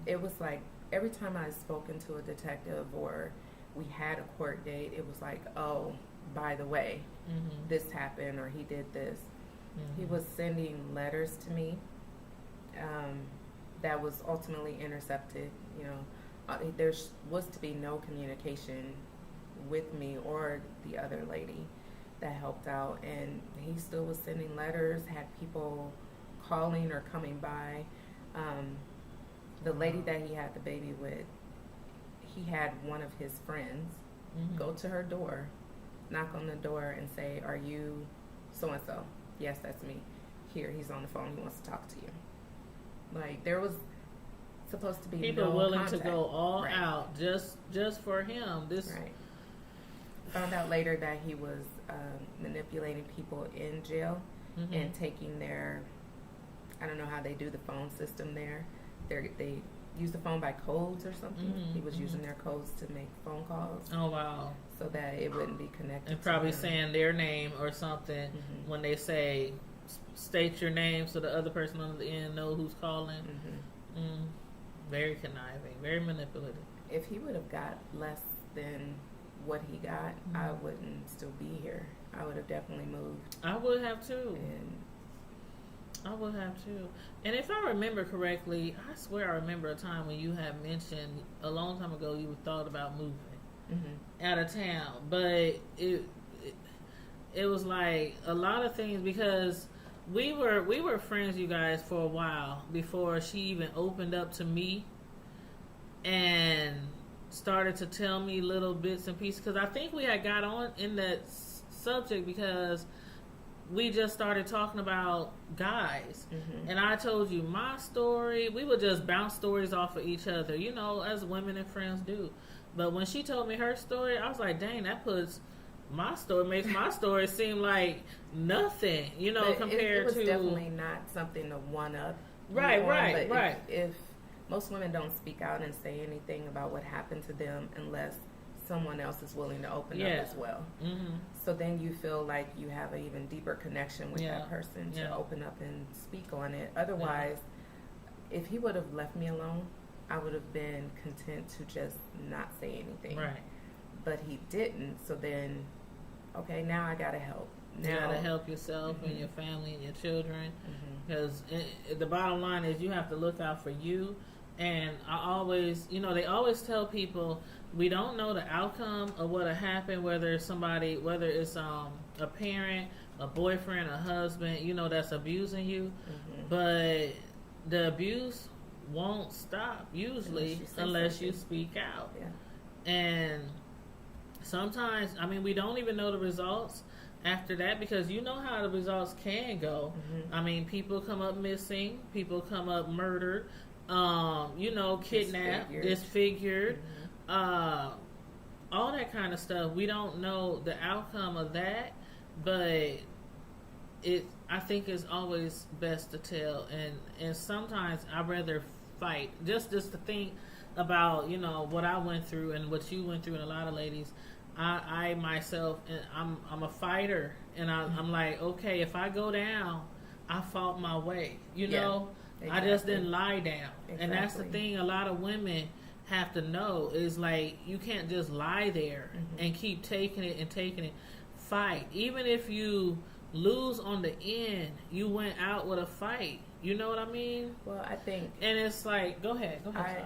It was like every time I spoken to a detective or we had a court date, it was like, oh, by the way, this happened or he did this. He was sending letters to me that was ultimately intercepted, there was to be no communication with me or the other lady that helped out, and he still was sending letters, had people calling or coming by. The lady that he had the baby with, he had one of his friends go to her door, knock on the door, and say, "Are you so and so?" "Yes, that's me. Here, he's on the phone. He wants to talk to you." Like, there was supposed to be
people
no
willing
contact.
to go all
Right.
out just for him. This
Right. Found out later that he was manipulating people in jail and taking their, I don't know how they do the phone system there. They use the phone by codes or something. He was using their codes to make phone calls.
Oh wow!
So that it wouldn't be connected.
And probably
to him.
saying their name or something when they say, "State your name," so the other person on the end know who's calling. Very conniving, very manipulative.
If he would have got less than what he got, I wouldn't still be here. I would have definitely moved.
I would have too.
And
I would have too. And if I remember correctly, I swear I remember a time when you had mentioned a long time ago you thought about moving out of town, but it was like a lot of things because we were friends, you guys, for a while before she even opened up to me and started to tell me little bits and pieces, because I think we had got on in that subject because we just started talking about guys, and I told you my story. We would just bounce stories off of each other, you know, as women and friends do. But when she told me her story, I was like, dang, that makes my story seem like nothing, you know,
but
compared
it was
to
definitely not something to one up.
Right.
If most women don't speak out and say anything about what happened to them unless someone else is willing to open up as well. So then you feel like you have an even deeper connection with that person to open up and speak on it. Otherwise, if he would have left me alone, I would have been content to just not say anything.
Right.
But he didn't. So then, okay, now I gotta help.
You gotta help yourself and your family and your children, because the bottom line is you have to look out for you. And I always, you know, they always tell people we don't know the outcome of what'll happen, whether it's a parent, a boyfriend, a husband, you know, that's abusing you, but the abuse won't stop usually unless you speak out. And sometimes, I mean, we don't even know the results after that, because you know how the results can go. I mean, people come up missing, people come up murdered, you know, kidnapped, disfigured, all that kind of stuff. We don't know the outcome of that, but I think it's always best to tell, and sometimes I'd rather fight. Just to think about, you know, what I went through and what you went through, and a lot of ladies. I myself, I'm a fighter, and I'm like, okay, if I go down, I fought my way. You know, I just didn't lie down, and that's the thing. A lot of women have to know is like you can't just lie there and keep taking it. Fight, even if you lose on the end, you went out with a fight. You know what I mean?
Well, I think,
and it's like, go ahead, Josh.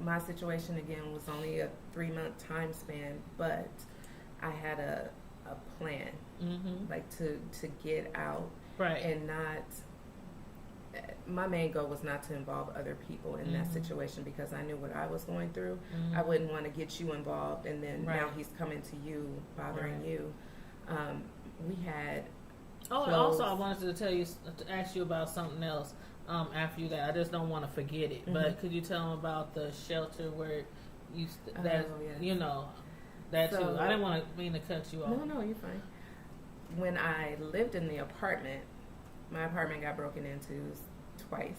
My situation again was only a 3-month time span, but I had a plan, like to get out, and not. My main goal was not to involve other people in that situation, because I knew what I was going through. I wouldn't want to get you involved, and then now he's coming to you, bothering you. We had.
Oh, and also I wanted to ask you about something else. After that, I just don't want to forget it. But could you tell them about the shelter where you know, that too? I didn't mean to cut you off.
No, you're fine. When I lived in the apartment, my apartment got broken into twice.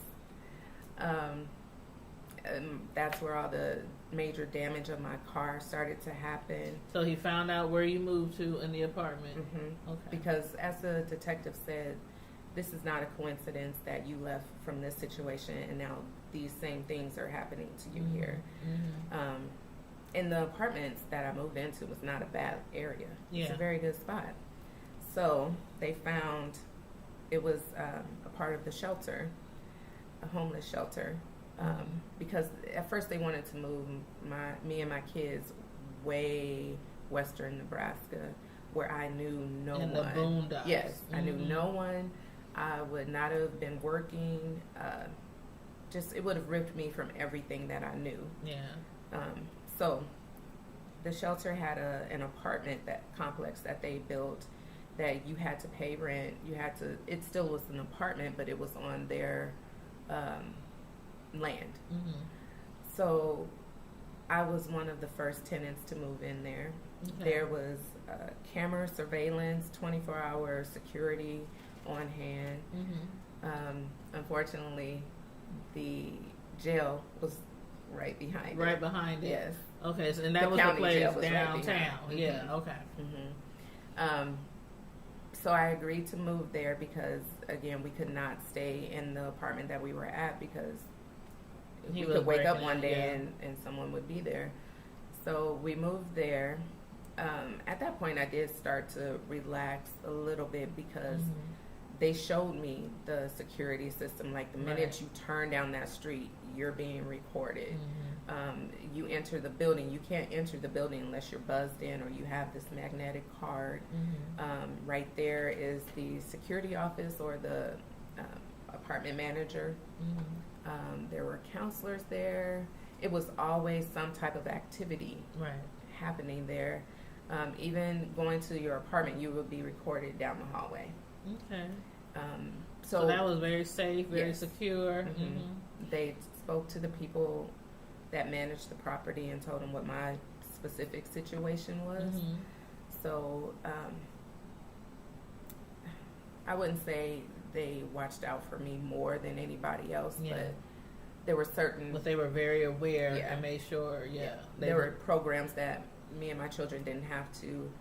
And that's where all the major damage of my car started to happen.
So he found out where you moved to in the apartment.
Okay. Because as the detective said, this is not a coincidence that you left from this situation and now these same things are happening to you here. And the apartments that I moved into was not a bad area. It's a very good spot. So they found it was a part of the shelter, a homeless shelter. because at first they wanted to move me and my kids way western Nebraska, where I knew no one.
In the boondocks.
Yes, I knew no one. I would not have been working. Just it would have ripped me from everything that I knew.
Yeah.
So the shelter had an apartment complex that they built that you had to pay rent. It still was an apartment, but it was on their land.
Mm-hmm.
So I was one of the first tenants to move in there. Okay. There was camera surveillance, 24-hour security on hand. Mm-hmm. Unfortunately, the jail was right behind it.
Right behind it.
Yes.
Okay, so, and that was the place downtown.
Right
yeah, okay.
Mm-hmm. So I agreed to move there because, again, we could not stay in the apartment that we were at because we could wake up one day and someone would be there. So we moved there. At that point, I did start to relax a little bit because they showed me the security system. Like the minute you turn down that street, you're being recorded. You enter the building. You can't enter the building unless you're buzzed in or you have this magnetic card. Right there is the security office or the apartment manager. There were counselors there. It was always some type of activity happening there. Even going to your apartment, you would be recorded down the hallway.
Okay. So that was very safe, very secure.
They spoke to the people that managed the property and told them what my specific situation was. So I wouldn't say they watched out for me more than anybody else, but there were certain...
But they were very aware and made sure,
There were programs that me and my children didn't have to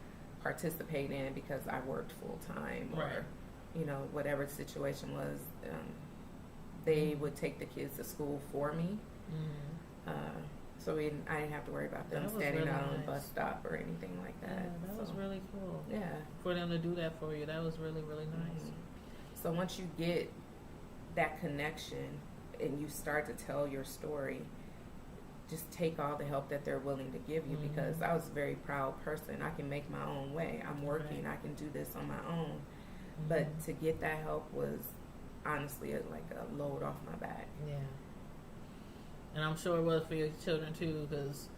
participate in because I worked full-time or, you know, whatever the situation was. They would take the kids to school for me. So I didn't have to worry about them standing out on a bus stop or anything like that.
That was really cool.
Yeah.
For them to do that for you, that was really, really nice.
So once you get that connection and you start to tell your story, just take all the help that they're willing to give you because I was a very proud person. I can make my own way. I'm working. I can do this on my own. But to get that help was honestly like a load off my back.
Yeah. And I'm sure it was for your children too, because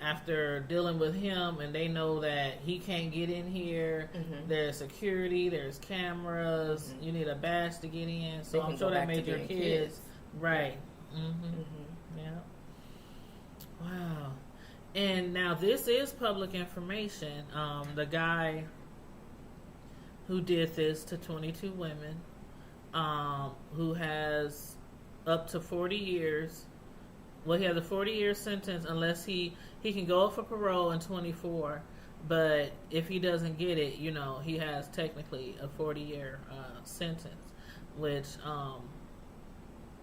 after dealing with him and they know that he can't get in here, there's security, there's cameras, you need a badge to get in. So I'm sure that made your kids. Right. Yeah. Wow. And now this is public information. The guy who did this to 22 women, who has up to 40 years. Well, he has a 40-year sentence unless he can go up for parole in 24. But if he doesn't get it, you know, he has technically a 40-year sentence, which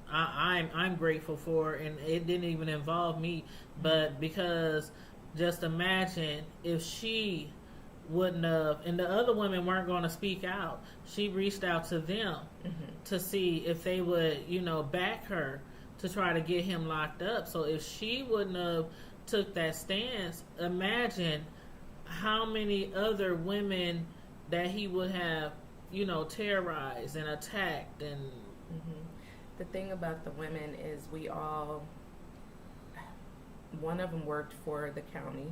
I'm grateful for, and it didn't even involve me. But because just imagine if she wouldn't have, and the other women weren't going to speak out. She reached out to them to see if they would, you know, back her to try to get him locked up. So if she wouldn't have took that stance, imagine how many other women that he would have, you know, terrorized and attacked. And
the thing about the women is one of them worked for the county.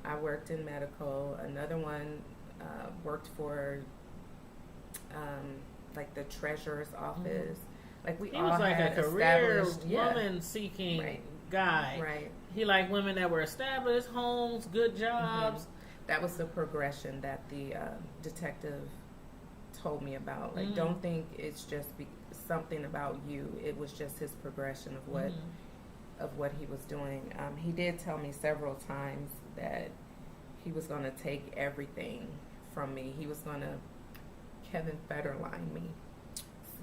I worked in medical. Another one worked for like the treasurer's office. Like he
was like a career woman seeking guy.
Right.
He liked women that were established, homes, good jobs.
That was the progression that the detective told me about. Like, don't think it's just something about you. It was just his progression of what he was doing. He did tell me several times that he was going to take everything from me. He was going to Kevin Federline me.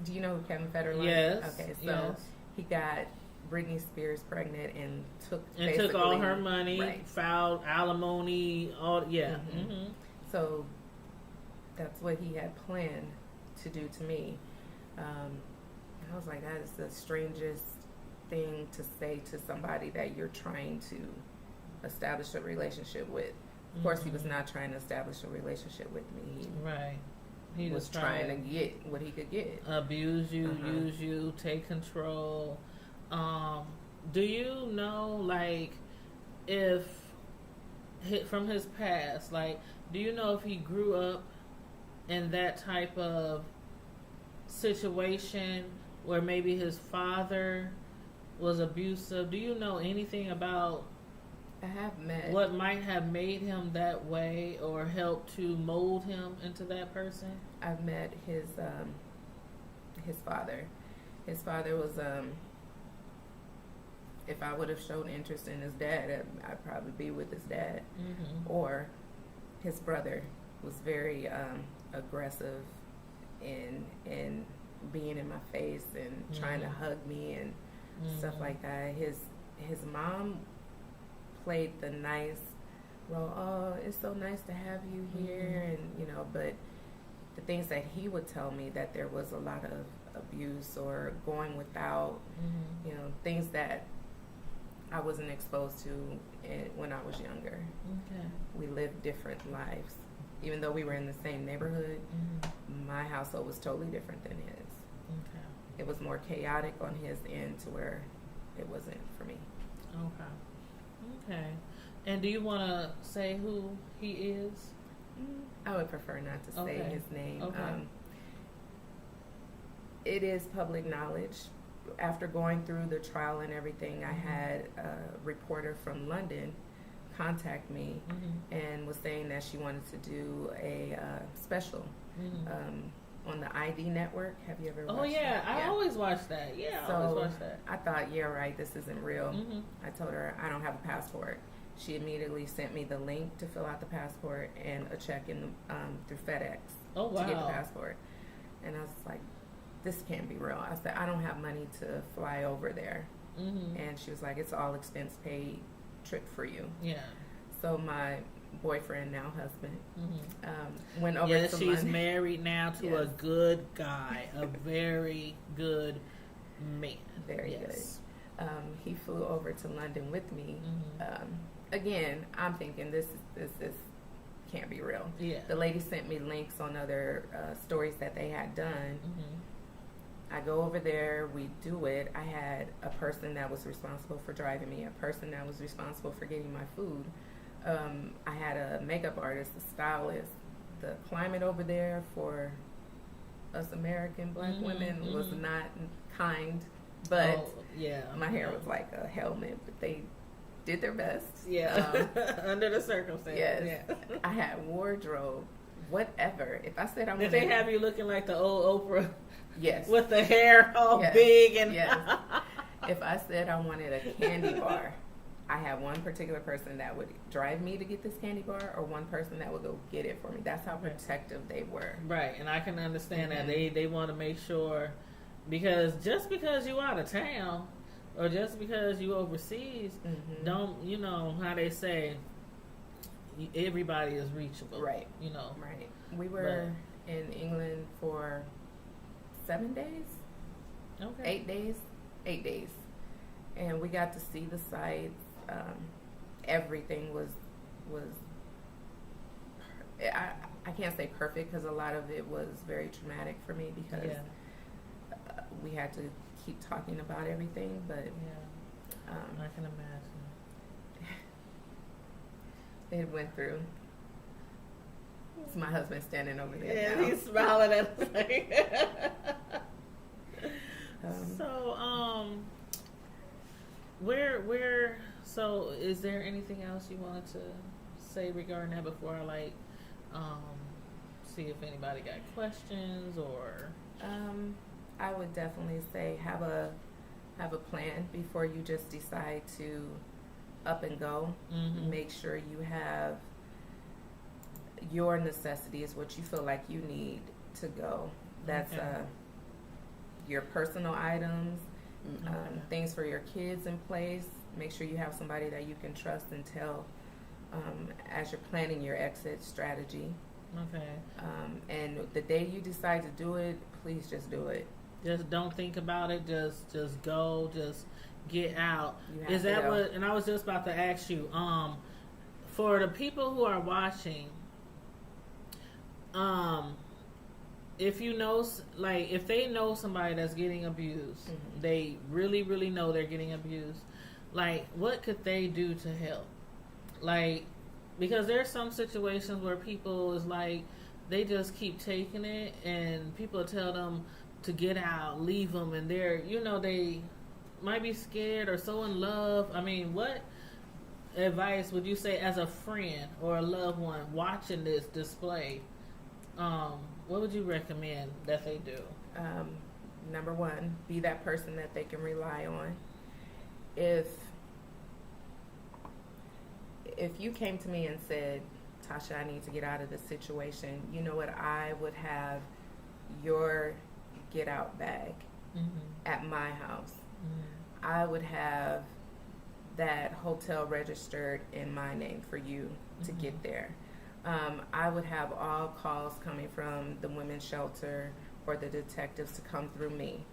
Do you know who Kevin Federline is?
Yes.
Okay, so he got Britney Spears pregnant and took
all her money, filed alimony, all
So that's what he had planned to do to me. I was like, that is the strangest thing to say to somebody that you're trying to establish a relationship with. Of course, he was not trying to establish a relationship with me. He was trying to get what he could get.
Abuse you, use you, take control. Do you know, like, if from his past, like, do you know if he grew up in that type of situation where maybe his father was abusive? Do you know anything about
I have met
what might have made him that way or helped to mold him into that person?
I've met his father. His father was if I would have shown interest in his dad, I'd probably be with his dad. Or his brother was very aggressive in being in my face and trying to hug me and stuff like that. His mom played the nice, well, oh, it's so nice to have you here, and but the things that he would tell me, that there was a lot of abuse or going without, things that I wasn't exposed to when I was younger. We lived different lives. Even though we were in the same neighborhood, my household was totally different than his. It was more chaotic on his end to where it wasn't for me.
Okay. And do you want to say who he is?
I would prefer not to say his name. It is public knowledge. After going through the trial and everything, I had a reporter from London contact me and was saying that she wanted to do a special on the ID network. Have you ever watched that?
I always watch that. I always watch that.
I thought, right, this isn't real. I told her I don't have a passport. She immediately sent me the link to fill out the passport and a check in through FedEx to get the passport. And I was like, this can't be real. I said, I don't have money to fly over there. And she was like, it's all expense paid trip for you. So my boyfriend, now husband, went over to London.
She's married now to a good guy, a very good man.
Very good. He flew over to London with me. Again, I'm thinking this can't be real. The lady sent me links on other stories that they had done. I go over there, we do it. I had a person that was responsible for driving me, a person that was responsible for getting my food. I had a makeup artist, a stylist. The climate over there for us American black women was not kind, but my hair was like a helmet, but they did their best.
Under the circumstances.
I had wardrobe, whatever. If I said I wanted,
did they have you looking like the old Oprah?
Yes.
With the hair all big and
If I said I wanted a candy bar, I had one particular person that would drive me to get this candy bar, or one person that would go get it for me. That's how protective they were. Right,
and I can understand that they want to make sure, because just because you out of town or just because you overseas, don't how they say everybody is reachable.
Right. Right. We were in England for 7 days. 8 days. 8 days. And we got to see the sights. Everything was I can't say perfect, because a lot of it was very traumatic for me, because we had to keep talking about everything, but
I can imagine.
It went through. It's my husband standing over there now.
He's smiling at us. So is there anything else you wanted to say regarding that before I see if anybody got questions? Or
I would definitely say have a plan before you just decide to up and go. Make sure you have your necessities, what you feel like you need to go. That's your personal items, things for your kids in place. Make sure you have somebody that you can trust and tell as you're planning your exit strategy. And the day you decide to do it, please just do it.
Just don't think about it. Just go. Just get out.
You have
Is
to
that
go.
what? And I was just about to ask you. For the people who are watching, if you know, like, if they know somebody that's getting abused, they really, really know they're getting abused. Like, what could they do to help? Like, because there's some situations where people is like, they just keep taking it, and people tell them to get out, leave them, and they're, they might be scared or so in love. I mean, what advice would you say as a friend or a loved one watching this display? What would you recommend that they do?
Number one, be that person that they can rely on. If you came to me and said, Tasha, I need to get out of this situation, you know what? I would have your get out bag at my house. I would have that hotel registered in my name for you to get there. I would have all calls coming from the women's shelter or the detectives to come through me.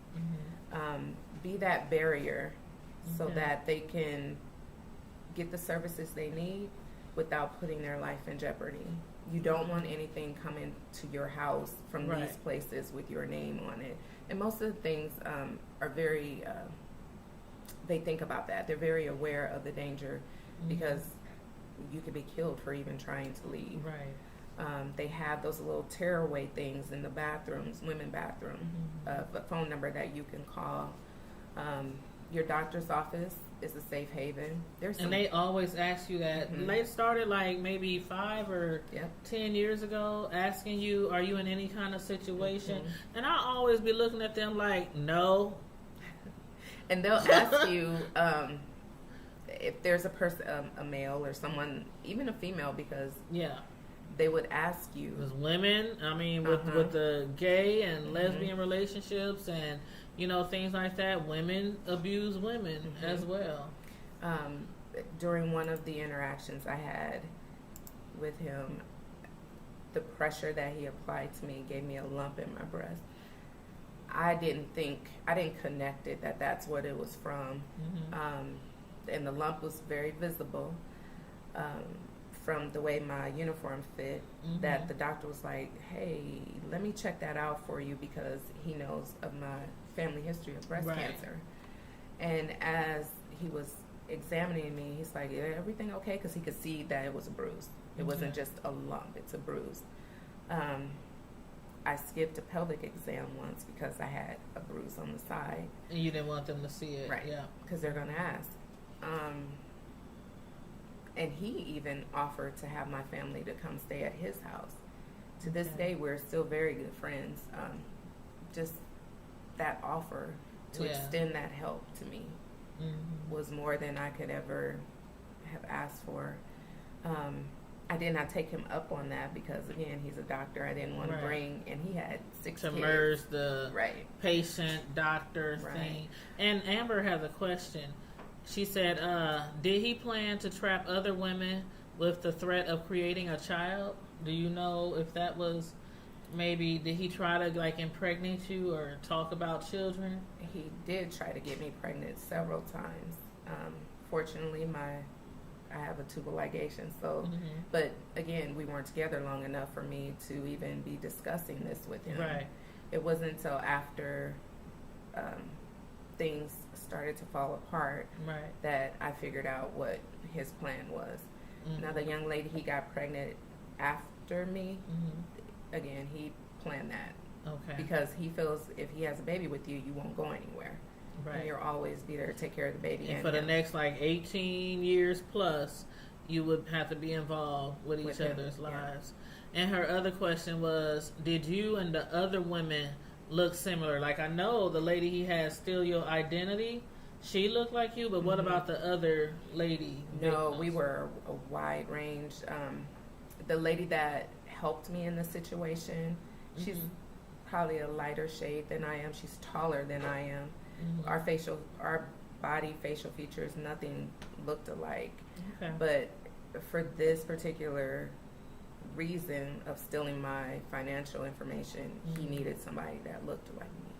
Be that barrier so that they can get the services they need without putting their life in jeopardy. You don't want anything coming to your house from these places with your name on it. And most of the things are very, they think about that. They're very aware of the danger because you could be killed for even trying to leave. They have those little tearaway things in the bathrooms, women bathroom, a phone number that you can call. Your doctor's office is a safe haven.
And they always ask you that. They started like maybe 5 or 10 years ago asking you, are you in any kind of situation? And I always be looking at them like, no.
And they'll ask you if there's a person, a male or someone, even a female, because they would ask you.
Because women, I mean, with the gay and lesbian relationships and, things like that, women abuse women as well.
During one of the interactions I had with him, the pressure that he applied to me gave me a lump in my breast. I didn't connect it that that's what it was from. And the lump was very visible from the way my uniform fit, that the doctor was like, hey, let me check that out for you because he knows of my family history of breast cancer. And as he was examining me, he's like, everything okay? Because he could see that it was a bruise. It wasn't just a lump, it's a bruise. I skipped a pelvic exam once because I had a bruise on the side.
And you didn't want them to see it.
Right.
Yeah.
Because they're going to ask. And he even offered to have my family to come stay at his house. To this day, we're still very good friends. Just that offer to extend that help to me was more than I could ever have asked for. I did not take him up on that because, again, he's a doctor. I didn't want to bring, and he had 6 kids.
To merge the patient-doctor thing. And Amber has a question. She said, did he plan to trap other women with the threat of creating a child? Do you know if that was maybe, did he try to like impregnate you or talk about children?
He did try to get me pregnant several times. Fortunately, I have a tubal ligation, so, but again, we weren't together long enough for me to even be discussing this with him. It wasn't until after things started to fall apart that I figured out what his plan was. Now, the young lady he got pregnant after me, again, he planned that. Because he feels if he has a baby with you, you won't go anywhere. And you'll always be there to take care of the baby.
And for the next like 18 years plus, you would have to be involved with each other's lives. And her other question was, did you and the other women look similar? Like, I know the lady he had steal your identity, she looked like you, but what about the other lady?
No, we were a wide range. The lady that helped me in the situation, she's probably a lighter shade than I am. She's taller than I am. Our body facial features, nothing looked alike. But for this particular reason of stealing my financial information, he needed somebody that looked like me.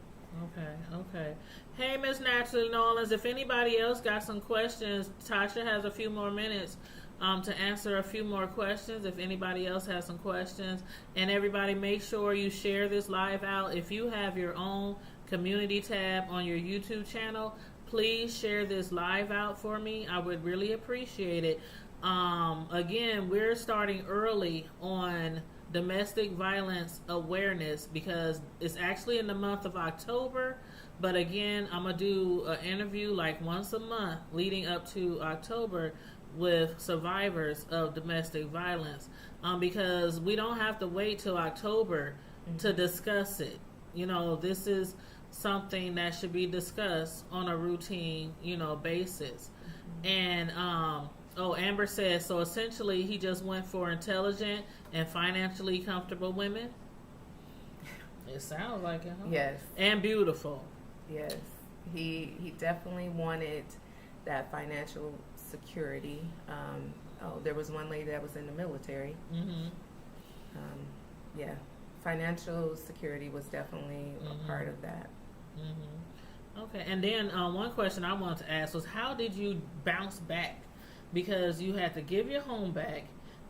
Okay. Hey, Miss Naturally Nolans, if anybody else got some questions, Tasha has a few more minutes to answer a few more questions. If anybody else has some questions, and everybody, make sure you share this live out. If you have your own community tab on your YouTube channel, please share this live out for me. I would really appreciate it. Again, we're starting early on domestic violence awareness because it's actually in the month of October. But again, I'm going to do an interview like once a month leading up to October with survivors of domestic violence because we don't have to wait till October to discuss it. You know, this is something that should be discussed on a routine, basis. And, Amber says, so essentially he just went for intelligent and financially comfortable women. It sounds like it, huh?
Yes.
And beautiful.
Yes. He definitely wanted that financial security. There was one lady that was in the military.
Mm-hmm.
Yeah. Financial security was definitely a part of that.
Mm-hmm. Okay. And then one question I wanted to ask was, how did you bounce back? Because you had to give your home back.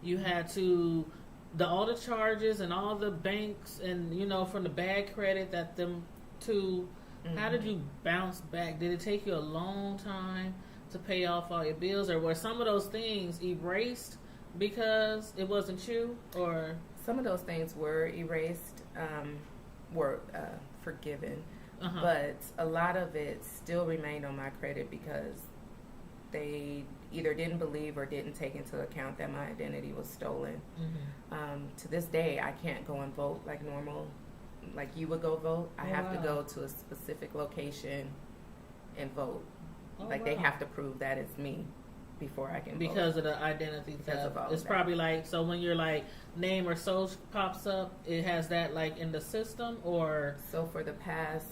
You had to, all the charges and all the banks and, from the bad credit that them to, how did you bounce back? Did it take you a long time to pay off all your bills? Or were some of those things erased because it wasn't you? Or
some of those things were erased, were forgiven. Uh-huh. But a lot of it still remained on my credit because they either didn't believe or didn't take into account that my identity was stolen. Mm-hmm. To this day, I can't go and vote like normal, like you would go vote. I have to go to a specific location and vote. They have to prove that it's me before I can
because
vote.
Of the identity theft. It's probably like, so when your name or social pops up, it has that in the system, or
so for the past,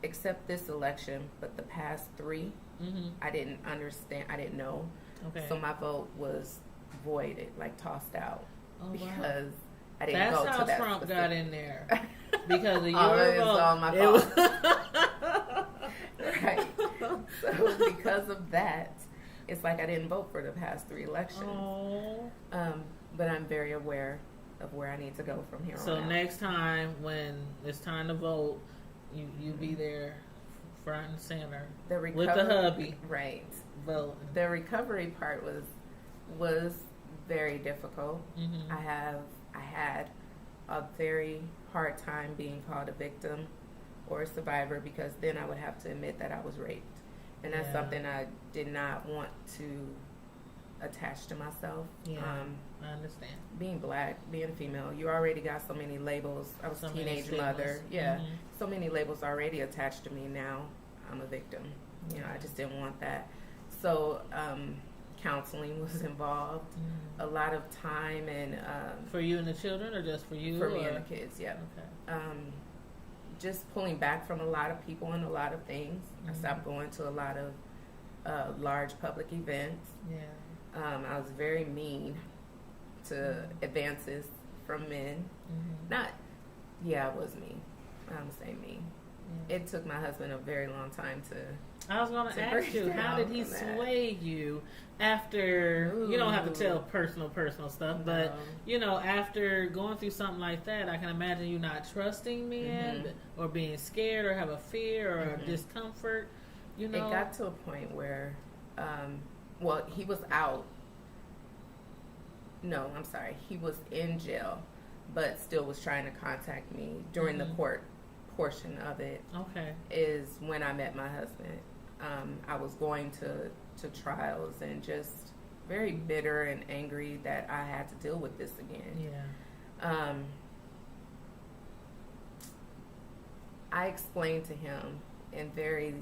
except this election, but the past 3. Mm-hmm. I didn't understand. I didn't know. Okay. So my vote was voided, tossed out, because I didn't go to that. That's how Trump got in there
because of your
vote.
It was
all my fault. Right. So because of that, it's like I didn't vote for the past 3 elections.
Oh.
But I'm very aware of where I need to go from here on out.
So next time when it's time to vote, you be there. Front and center with the hubby,
right?
Vote.
The recovery part was very difficult. Mm-hmm. I had a very hard time being called a victim or a survivor because then I would have to admit that I was raped, and that's something I did not want to attach to myself.
Yeah, I understand.
Being black, being female, you already got so many labels. I was a teenage mother. Yeah, mm-hmm. So many labels already attached to me. Now I'm a victim. I just didn't want that. So counseling was involved. Mm-hmm. A lot of time and
for you and the children, or just for you?
For me and the kids. Yeah. Okay. Just pulling back from a lot of people and a lot of things. Mm-hmm. I stopped going to a lot of large public events.
Yeah.
I was very mean to advances from men. Mm-hmm. I was mean. I'm going to say mean. Yeah. It took my husband a very long time to.
I was going to ask you, how did he sway you after? Ooh. You don't have to tell personal stuff, but after going through something like that, I can imagine you not trusting men, mm-hmm. or being scared, or have a fear or mm-hmm. discomfort. It
got to a point where. He was out. No, I'm sorry. He was in jail, but still was trying to contact me during mm-hmm. the court portion of it.
Okay. Is
when I met my husband. I was going to trials and just very bitter and angry that I had to deal with this again.
Yeah.
I explained to him in very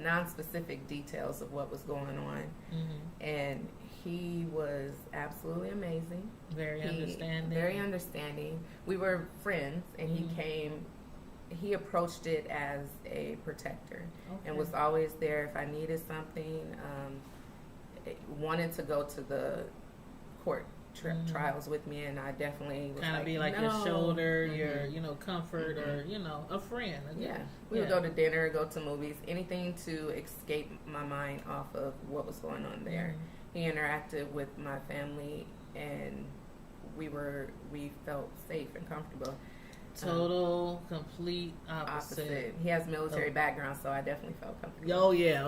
non-specific details of what was going on, mm-hmm. and he was absolutely amazing.
Very
understanding. We were friends, and mm-hmm. He approached it as a protector, okay. and was always there if I needed something. Wanted to go to the court trials with me, and I definitely was
kind of
like,
be like
no.
your shoulder, your comfort, or a friend.
Yeah, we would go to dinner, go to movies, anything to escape my mind off of what was going on there. He interacted with my family, and we felt safe and comfortable.
Total, complete opposite.
He has military background, so I definitely felt comfortable.
Oh yeah.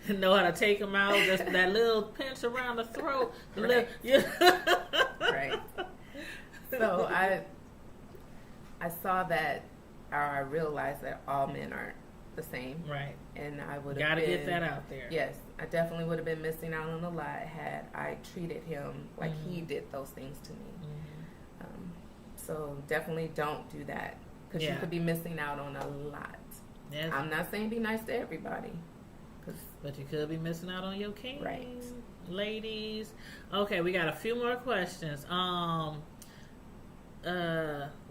Know how to take him out, just that little pinch around the throat.
Right. Right. So I saw that, or I realized that all men aren't the same.
Right.
And I would have
gotta get that out there.
Yes, I definitely would have been missing out on a lot had I treated him like he did those things to me. So definitely don't do that, because you could be missing out on a lot. Yes. I'm not saying be nice to everybody,
but you could be missing out on your king.
Right.
Ladies. Okay, we got a few more questions. Well,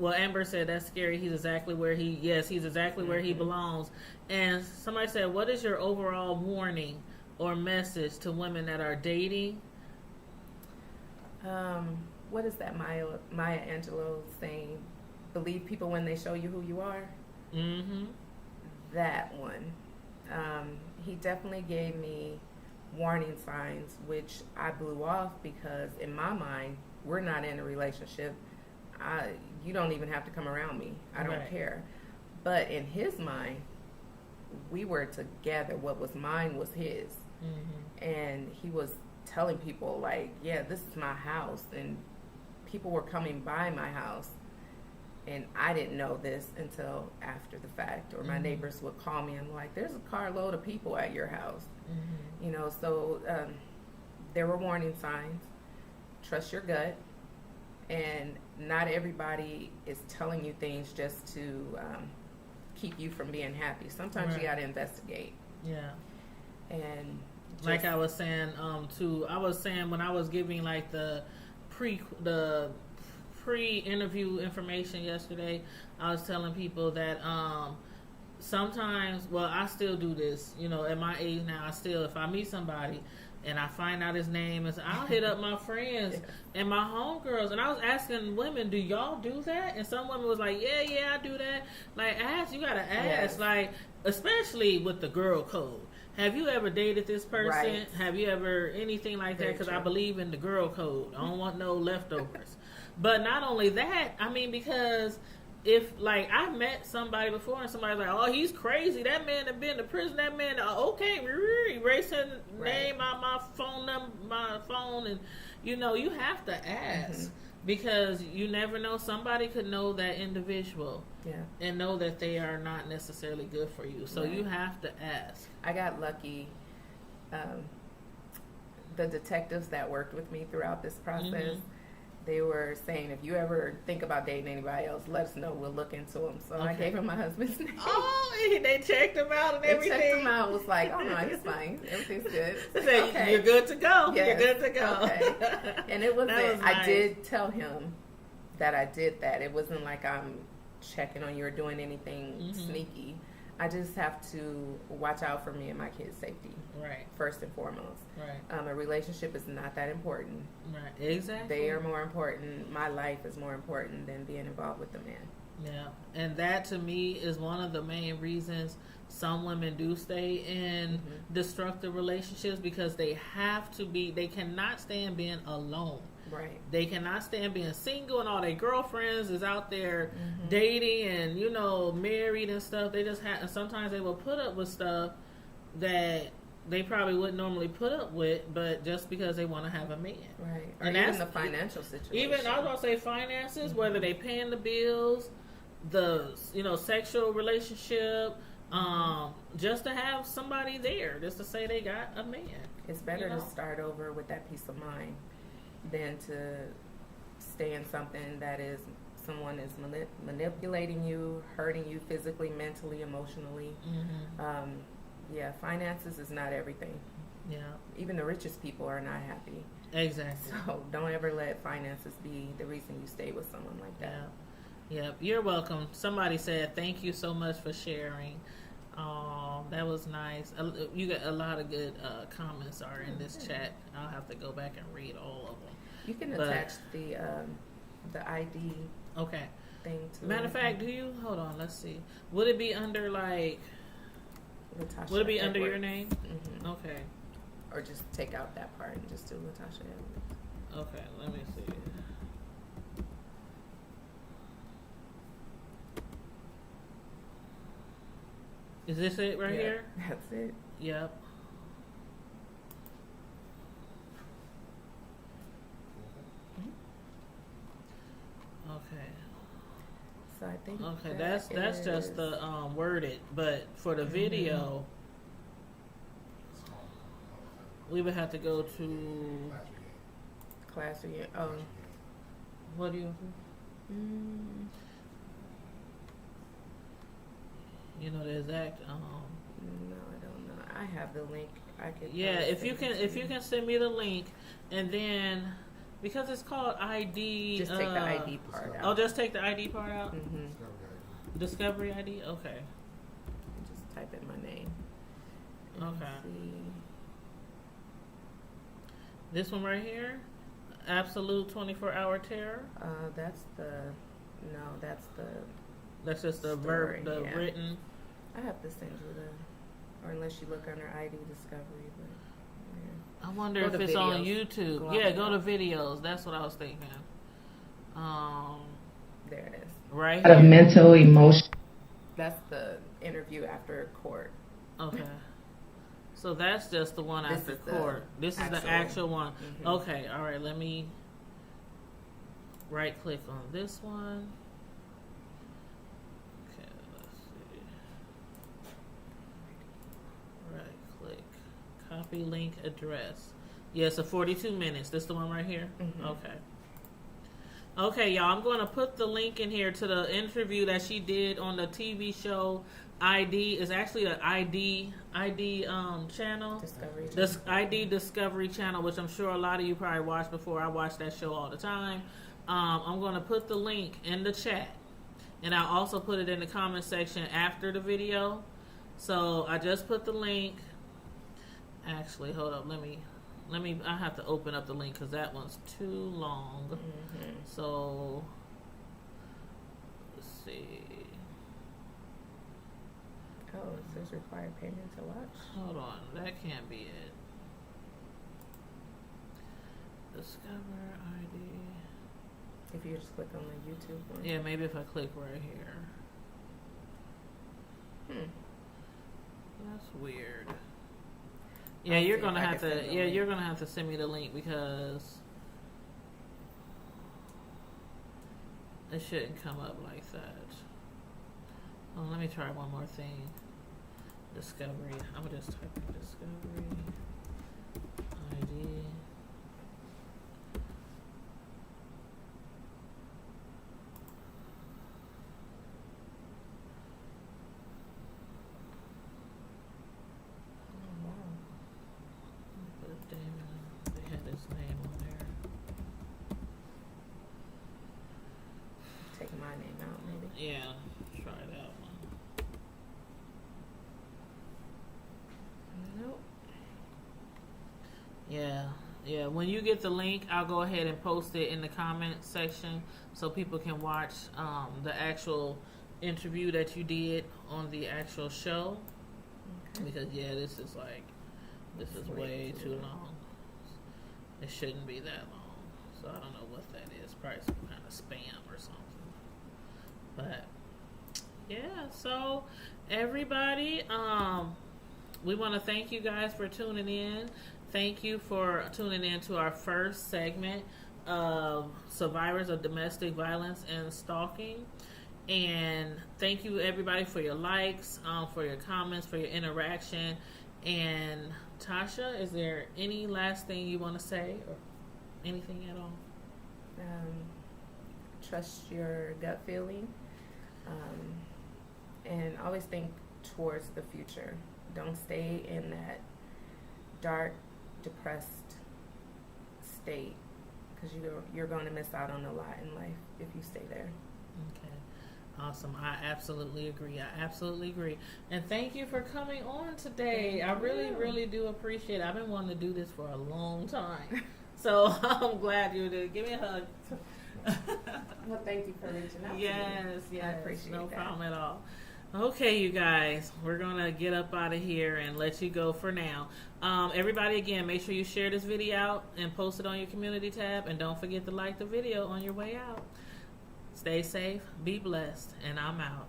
Amber said that's scary. He's exactly where he belongs. And somebody said, what is your overall warning or message to women that are dating?
What is that Maya Angelou saying? Believe people when they show you who you are.
Mm-hmm.
That one. He definitely gave me warning signs, which I blew off, because in my mind, we're not in a relationship. You don't even have to come around me. I don't care. But in his mind, we were together. What was mine was his. Mm-hmm. And he was telling people, like, yeah, this is my house. And people were coming by my house. And I didn't know this until after the fact. Or my neighbors would call me and like, there's a carload of people at your house. Mm-hmm. So there were warning signs. Trust your gut. And not everybody is telling you things just to keep you from being happy. Sometimes you got to investigate. Yeah. And
like I was saying, when I was giving like the pre-interview information yesterday, I was telling people that sometimes, well, I still do this, at my age now, if I meet somebody and I find out his name, I'll hit up my friends and my homegirls. And I was asking women, do y'all do that? And some women was like, yeah, I do that. Like, you gotta ask. Yes. Like, especially with the girl code. Have you ever dated this person? Right. Have you ever anything like that? Because I believe in the girl code. I don't want no leftovers. But not only that, because if, like, I met somebody before and somebody's like, oh, he's crazy. That man had been to prison. That man, okay, erasing name out my phone and, you have to ask. Because you never know. Somebody could know that individual and know that they are not necessarily good for you. So you have to ask.
I got lucky. The detectives that worked with me throughout this process, they were saying, if you ever think about dating anybody else, let us know. We'll look into them. So I gave him my husband's name.
Oh, they checked him out and everything.
They checked him out. Was like, oh no, he's fine. Everything's good.
Okay. You're good to go. Yes. You're good to go.
Okay. And it wasn't.
Was
nice. I did tell him that I did that. It wasn't like I'm checking on you or doing anything sneaky. I just have to watch out for me and my kids' safety. Right. First and foremost. Right. A relationship is not that important.
Right. Exactly.
They are more important. My life is more important than being involved with the man.
Yeah. And that to me is one of the main reasons some women do stay in destructive relationships, because they cannot stand being alone. Right. They cannot stand being single and all their girlfriends is out there dating and, married and stuff. They just and sometimes they will put up with stuff that they probably wouldn't normally put up with, but just because they want to have a man.
Right. Or and even the financial situation.
Even, I was going to say finances, whether they paying the bills, the, sexual relationship, just to have somebody there, just to say they got a man.
It's better to start over with that peace of mind than to stay in something that is someone is manipulating you, hurting you physically, mentally, emotionally. Finances is not everything. Yeah. Even the richest people are not happy.
Exactly.
So don't ever let finances be the reason you stay with someone like that.
Yeah. You're welcome. Somebody said, thank you so much for sharing. That was nice. You got a lot of good comments are in this chat. I'll have to go back and read all of them.
You can
But,
attach the ID
okay.
thing to
Matter of fact, hold on, let's see. Would it be under like,
Latasha
would it be under your
Edwards.
name?
Mm-hmm.
Okay.
Or just take out that part and just do Latasha Edwards.
Okay, let me see. Is this it right here?
That's it.
Yep. Okay.
So I think
Okay, that's just the worded, but for the video, we would have to go to
class again. Oh.
what do you? You know the exact.
No, I don't know. I have the link. I could.
Yeah, if you can send me the link, and then because it's called ID.
Just take the ID part out.
Oh, just take the ID part out.
Mm-hmm.
Discovery ID. Okay.
Just type in my name.
Okay.
See.
This one right here, Absolute 24-Hour Terror.
That's
just the
story,
verb, the
yeah.
written.
I have to send you or unless you look under ID Discovery, but yeah.
I wonder
Go
if
to
it's on
videos.
YouTube.
Go
Yeah,
on
go to
there.
videos. That's what I was thinking.
There it is.
Right
Of
here.
mental emotion.
That's the interview after court.
Okay. So that's just the one
This
after
is the
court. This is the
actual-
actual one.
Mhm.
Okay, all right, let me right click on this one. Okay, let's see. Right click. Copy link address. Yeah, so 42 minutes. This the one right here?
Mhm.
Okay. Okay, y'all, I'm going to put the link in here to the interview that she did on the TV show ID. It's actually an ID channel.
Discovery.
This ID Discovery Channel, which I'm sure a lot of you probably watched before. I watch that show all the time. I'm going to put the link in the chat, and I'll also put it in the comment section after the video. So I just put the link. Actually, hold up. Let me. I have to open up the link because that one's too long.
Mhm.
So let's see.
Oh, it says required payment to watch.
Hold on, that can't be it. Discover ID.
If you just click on the YouTube one.
Yeah, maybe if I click right here. That's weird. Yeah,
I'll
you're
see
gonna
if I
have
can
to.
send the
Yeah,
link.
you're gonna have to send me the link because it shouldn't come up like that. Oh, let me try one more thing. Discovery. I'm gonna just type in Discovery ID.
Oh, wow.
But Damon, they had his name on there.
Take my name out, maybe.
Yeah, try that one.
Nope.
Yeah. When you get the link, I'll go ahead and post it in the comment section so people can watch the actual interview that you did on the actual show.
Okay.
Because this is way too long. It shouldn't be that long. So I don't know what that is. Probably some kind of spam or something. But yeah, so everybody, we want to thank you guys for tuning in. Thank you for tuning in to our first segment of survivors of domestic violence and stalking. And thank you everybody for your likes, for your comments, for your interaction. And Tasha, is there any last thing you want to say or anything at all?
Trust your gut feeling, and always think towards the future. Don't stay in that dark, depressed state because you're going to miss out on a lot in life if you stay there.
Okay. Awesome. I absolutely agree. And thank you for coming on today. I really, really do appreciate it. I've been wanting to do this for a long time. So I'm glad you did. Give me a hug.
Well, thank you for reaching out.
Yes,
I appreciate
no
that.
problem at all. Okay, you guys, we're gonna get up out of here and let you go for now. Everybody, again, make sure you share this video out and post it on your community tab, and don't forget to like the video on your way out. Stay safe, be blessed, and I'm out.